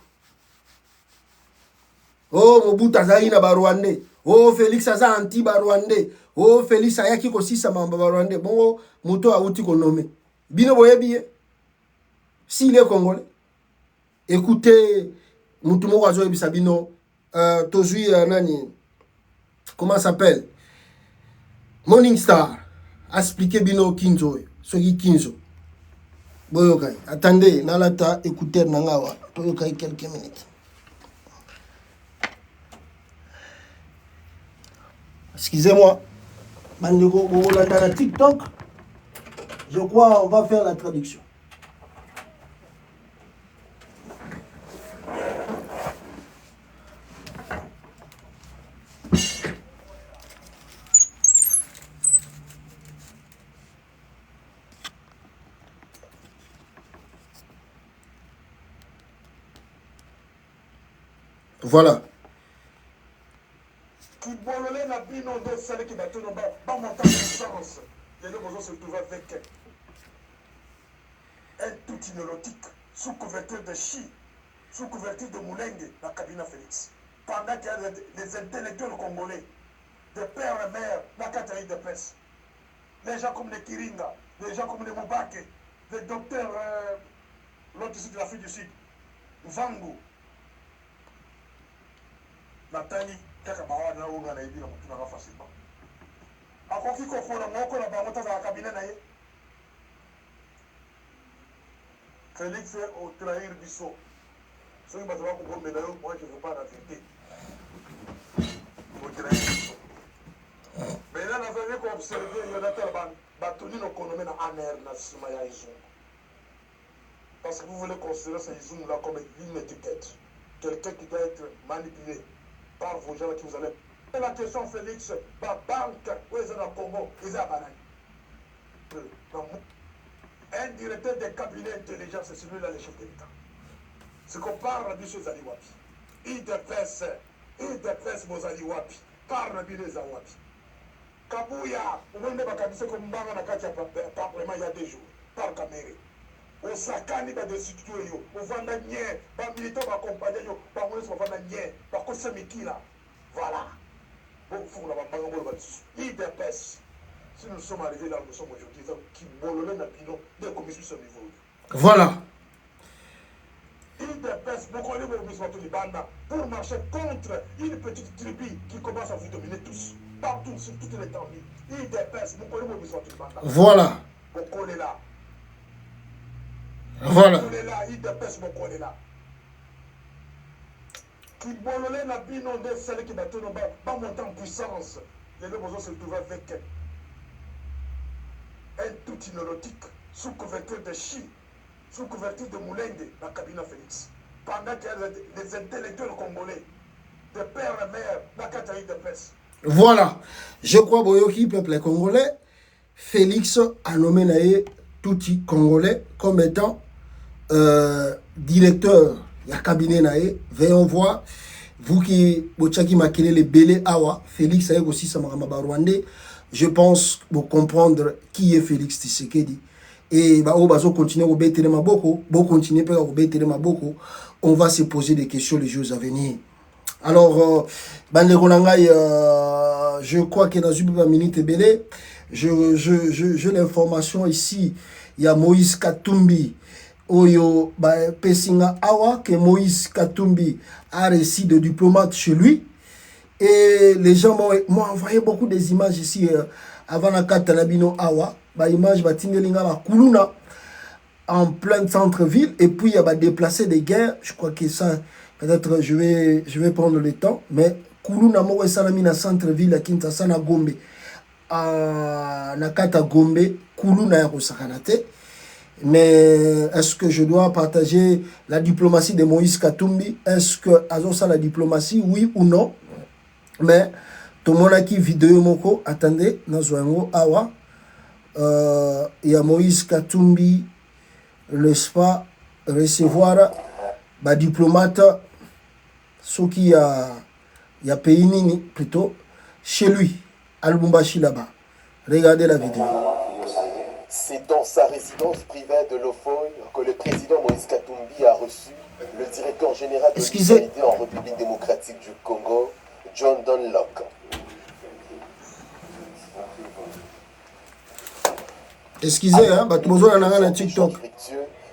Oh Mobutu azali na Barwandais. Oh Félix aza anti Barwandais. Oh Félix ayaki ko sisa mamba Barwandais. Bon moto a outi ko nommé. Bino boyebi s'il est congolais. Écoutez mutu moko azo yebisa bino tozui nani comment s'appelle Morning Star. expliquer bino kinzo ce qui kinzo boyokai attendez nalata écouteur nangawa boyokai quelques minutes excusez-moi bandeko bolanda na TikTok je crois on va faire la traduction. Voilà. Qui bololé na bino de celle qui battent nos bas montant de sens. Les deux se trouvent avec un tout inholotique sous couverture de chi, sous couverture de moulengue, la cabine Félix. Pendant qu'il y a les intellectuels congolais, de père et mère, la Kataï de presse. Les gens comme les Kiringa, les gens comme les Moubake, les docteurs, l'autre ici de l'Afrique du Sud, Vangu. Nathalie, kaka bawa na unga na ibi na mutuna nga facilement. Akoki ko fona moko na bango taza kabine na ye. Félix au trahir biso. Ceux qui battent pour gombe d'ailleurs, moi je veux pas la vérité. Au trahir biso. Mais là, nous avons observé Jonathan Batoni no konome na aner na sima ya izungu. Parce que vous voulez considérer ce izungu là comme une étiquette. Quelqu'un qui doit être manipulé par vos gens qui vous allez. Et la question Félix, la banque, où est-ce dans le Congo, ils ont un directeur des cabinets d'intelligence, c'est celui-là le chef de l'État. Ce qu'on parle de ces Aliwapi. Il dépasse vos Aliwapi. Parle de les Awapi. Kabouya, vous voyez que comme Mbanga Nakatia Parlement il y a 2 jours, par Caméré. Au Sakani, des studios, au Vandanier, par militaire, par compagnie, par Moïse, par Vandanier, par Kosemiki là. Voilà. Bon, il faut la il dépasse. Si nous sommes arrivés là où nous sommes aujourd'hui, qui bololent la pino de commission ce niveau. Voilà. Il dépasse beaucoup de banda pour marcher contre une petite tribu qui commence à vous dominer tous. Partout, sur toute l'étendue. Il dépasse beaucoup de banda. Voilà. Beaucoup est là. Voilà. Il dépasse beaucoup est là. Qui bololent la bino de celle qui battent nos bas monter en puissance. Les deux besoins se trouvent avec un tout inholotique sous couverture de chi, sous couverture de moulengue, la cabine Félix. Pendant qu'il y a les intellectuels congolais, de père et mère, la Kataï de presse. Voilà. Je crois Boyoki, peuple congolais, Félix a nommé Naé Touti Congolais comme étant directeur du cabinet Naé. Veillons voir. Vous qui Bochaki Makele les Belé Awa, Félix a aussi Samarama Rwandais. Je pense pour comprendre qui est Félix Tshisekedi. Et on va continuer au Bétéréma beaucoup, continuer au Bétéréma beaucoup. On va se poser des questions les jours à venir. Alors, je crois que dans une minute belé, j'ai l'information ici. Il y a Moïse Katumbi. Oyo Pessinga Awa, que Moïse Katumbi a réussi de diplomate chez lui. Et les gens m'ont envoyé beaucoup des images ici avant la carte Nabino Awa. Image Batingelinga Kuluna en plein centre-ville. Et puis il y a déplacé des guerres. Je crois que ça, peut-être je vais prendre le temps. Mais Kuluna Moro Salami na centre-ville à Kinshasa na Gombe. Na carte Gombe, Kuluna ya Rosakanate. Mais est-ce que je dois partager la diplomatie de Moïse Katumbi? Est-ce que Azosa la diplomatie, oui ou non? Mais tout le monde a qui vidéo moko, attendez, Nazoango Awa, il y a Moïse Katumbi, n'est-ce pas, recevoir la diplomate, ce qui a pays nini plutôt, chez lui, à Lubumbashi là-bas. Regardez la vidéo. C'est dans sa résidence privée de Lofoy que le président Moïse Katumbi a reçu le directeur général de l'USAID en République démocratique du Congo, John Dunlop. Excusez, hein, TikTok.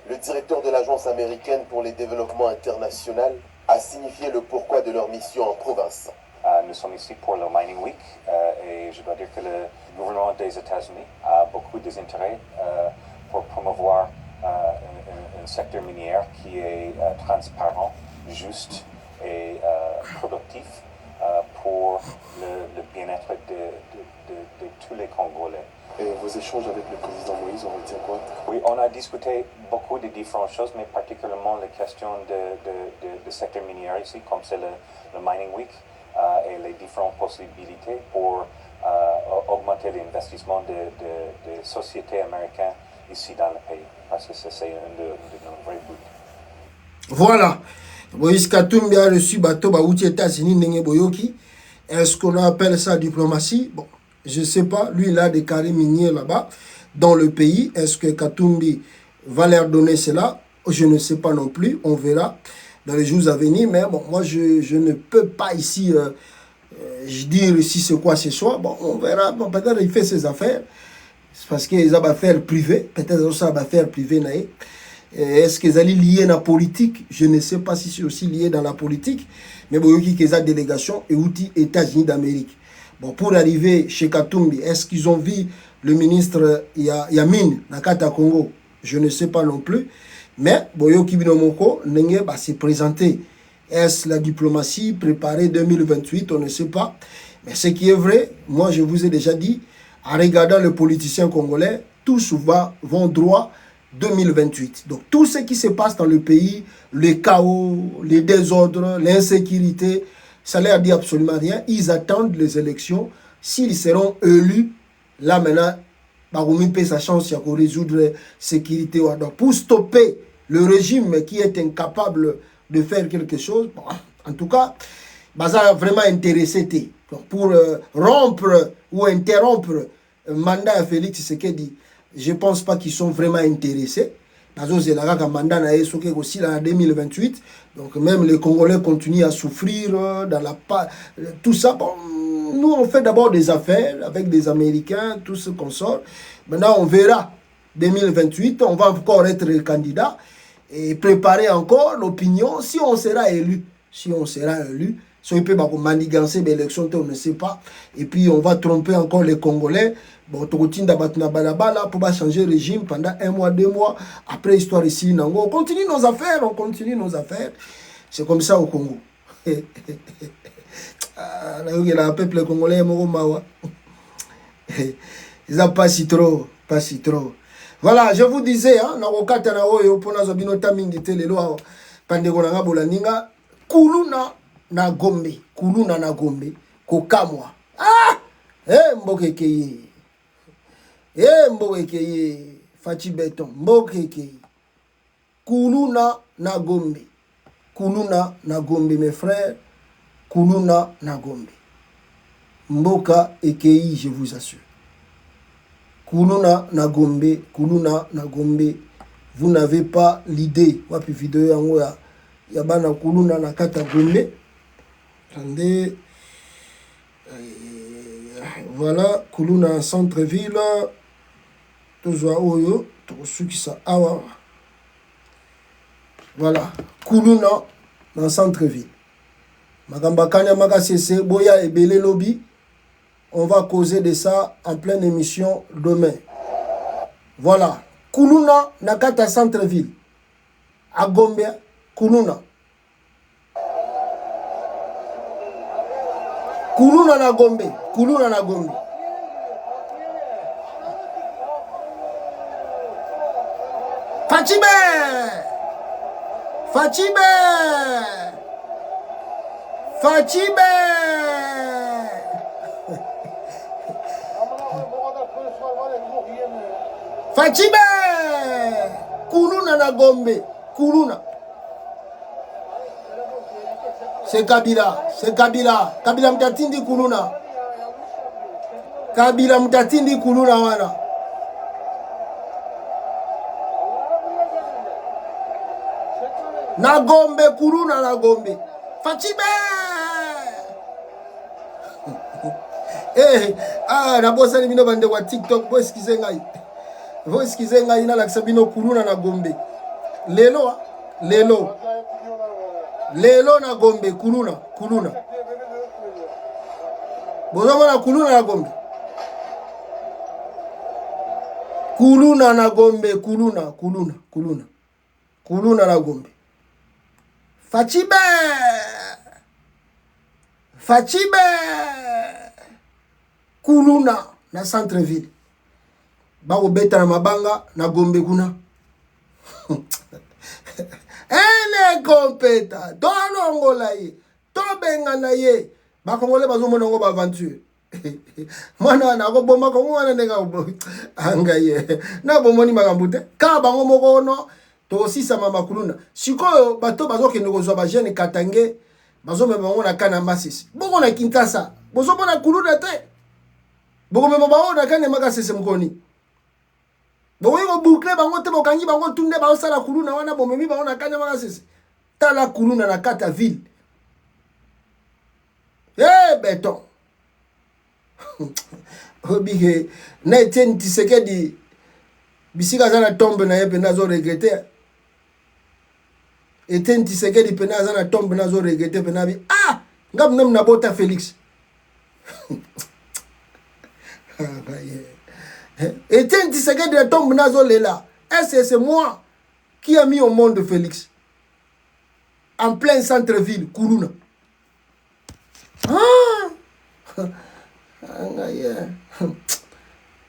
Le directeur de l'Agence américaine pour les développements internationaux a signifié le pourquoi de leur mission en province. nous sommes ici pour le Mining Week et je dois dire que le gouvernement des États-Unis a beaucoup d'intérêt pour promouvoir un secteur minier qui est transparent, juste et productif pour le bien-être de tous les Congolais. Et vos échanges avec le président Moïse ont été quoi? Oui, on a discuté beaucoup de différentes choses, mais particulièrement les questions de secteur minier ici, comme c'est le Mining Week, et les différentes possibilités pour augmenter l'investissement de sociétés américaines ici dans le pays, parce que c'est un de nos vrais buts. Voilà. Moïse Katumbi a reçu bateau aux États-Unis, Nenge Boyoki. Est-ce qu'on appelle ça diplomatie? Bon, je ne sais pas. Lui, il a des carrés miniers là-bas, dans le pays. Est-ce que Katumbi va leur donner cela? Je ne sais pas non plus. On verra dans les jours à venir. Mais bon, moi, je ne peux pas ici je dire si c'est quoi ce soir. Bon, on verra. Bon, peut-être qu'il fait ses affaires. C'est parce qu'ils ont des affaires privées. Peut-être qu'ils ont des affaires privées. Est-ce qu'ils sont liés à la politique? Je ne sais pas si c'est aussi lié dans la politique. Mais bon, il y a des délégations et outils États-Unis d'Amérique. Bon, pour arriver chez Katumbi, est-ce qu'ils ont vu le ministre Yamin Nakata Congo? Je ne sais pas non plus. Mais Boyo Kibinomoko s'est présenté. Est-ce la diplomatie préparée 2028? On ne sait pas. Mais ce qui est vrai, moi je vous ai déjà dit, en regardant les politiciens congolais, tous vont droit 2028. Donc tout ce qui se passe dans le pays, le chaos, les désordres, l'insécurité, ça ne leur dit absolument rien. Ils attendent les élections. S'ils seront élus, là maintenant, Baroumi peut sa chance de résoudre la sécurité. Donc pour stopper le régime qui est incapable de faire quelque chose, bon, en tout cas, ça a vraiment intéressé. Donc pour rompre ou interrompre le mandat à Félix Tshisekedi, je ne pense pas qu'ils sont vraiment intéressés. Parce que c'est là qu'un mandat aussi en 2028. Donc même les Congolais continuent à souffrir dans tout ça. Bon, nous, on fait d'abord des affaires avec des Américains, tout ce qu'on sort. Maintenant, on verra. 2028, on va encore être candidat et préparer encore l'opinion si on sera élu. Si on sera élu. Si on peut manigancer l'élection, on ne sait pas. Et puis, on va tromper encore les Congolais. Bon, pour changer le régime pendant 1 mois, 2 mois. Après, histoire ici, on continue nos affaires, C'est comme ça au Congo. Le peuple congolais, ils n'ont pas si trop. Voilà, je vous disais, Kuluna na Gombe, Kokamwa. Ah! Mbokekeye. Mbokekeye. Fachi Beton. Mbokekeye. Kuluna na Gombe, mes frères. Kuluna na Gombe. Mboka Ekei, je vous assure. Kuluna na Gombe. Vous n'avez pas l'idée. Wapi vidéo yango ya bana Kuluna na kata Gombe. Attendez. Voilà, Kuluna en centre-ville. Toujours Oyo. Awa. Voilà, Kuluna dans centre-ville. Magambakanya Magasese, Boya et Belé Lobby. On va causer de ça en pleine émission demain. Voilà, Kuluna Nakata centre-ville. À Gombe, Kuluna. Kuluna na Gombe. Fachibe. Kuluna na Gombe. Kuluna. C'est Kabila. Kabila mtatindi Kuluna. Wana. Na Gombe, Kuluna na Gombe. Fachibe. Na bosa ni bino bande wa TikTok, bo eskize ngai na lakisa bino Kuluna na Gombe. Lelo na Gombe, Kuluna. Bozomona kuluna na Gombe. Kuluna na Gombe, kuluna na Gombe. Fachibe kuluna na centre ville. Bako beta na mabanga na Gombe kuna. Ene kompeta tolongola ye tobenga na ye bakongole bazomona ngo ba aventure. Mwana na ko boma ko mwana nenga anga ye na bomoni makambute ka bango moko no to sisa mama kuluna sikoyo bato bazokende kozwa ba jeune Katange bazome bango na kana Masisi boko na Kinshasa bozomona kuluna te boko mema bawo na kana Makasese mkoni boko yo boucle bango te bokangi bango tunde ba osala kuluna wana bomemi bango na kana Makasese tala kuluna na kata ville beton Obige na Etienne Tshisekedi bisika zana tombe na yepe nazo regretter. Etienne Tshisekedi pena zana tombe nazo regretter pena bi ngam nam na bota Félix. Etienne Tshisekedi na tombe nazo lela. C'est moi qui a mis au monde Félix. En plein centre-ville, Kuluna.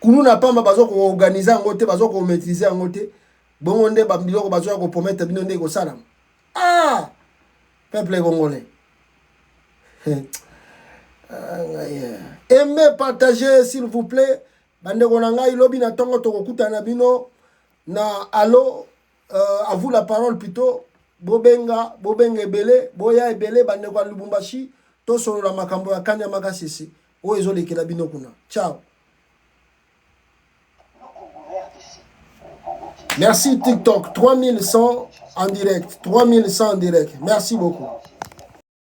Kuluna pamba bazo ko organiser ngote bazo ko maîtriser ngote bongo nde ba biloko bazo ko promettre bino nde ko sala peuple congolais. Aimez, partagez s'il vous plaît bande ko ngai lobi na tongo to ko kutana bino na allo à vous la parole plutôt bobenga ebele boya ebele bande ko Lubumbashi to solo la makambo ya kanya Makasese o ezolekela bino kuna. Ciao. Merci TikTok, 3100 en direct, 3100 en direct. Merci beaucoup.